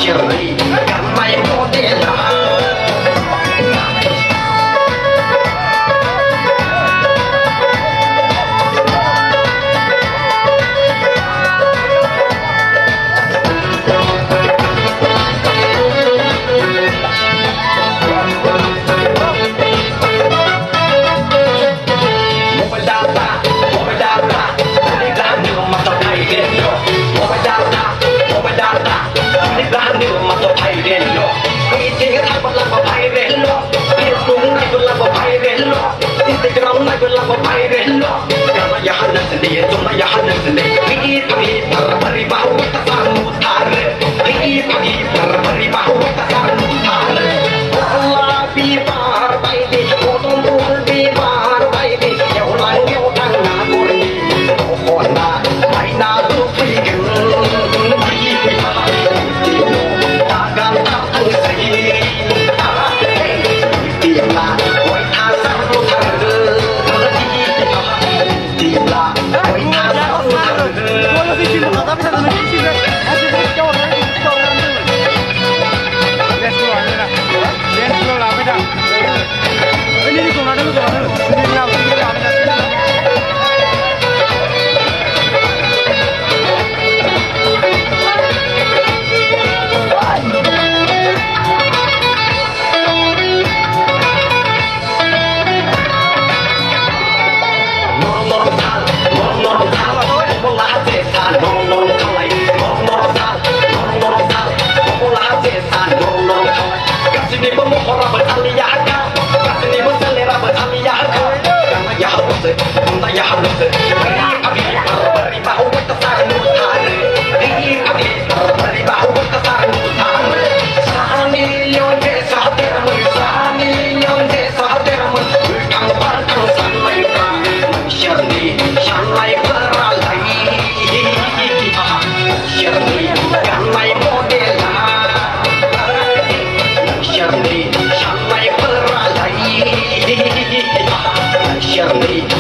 Shall we? আমি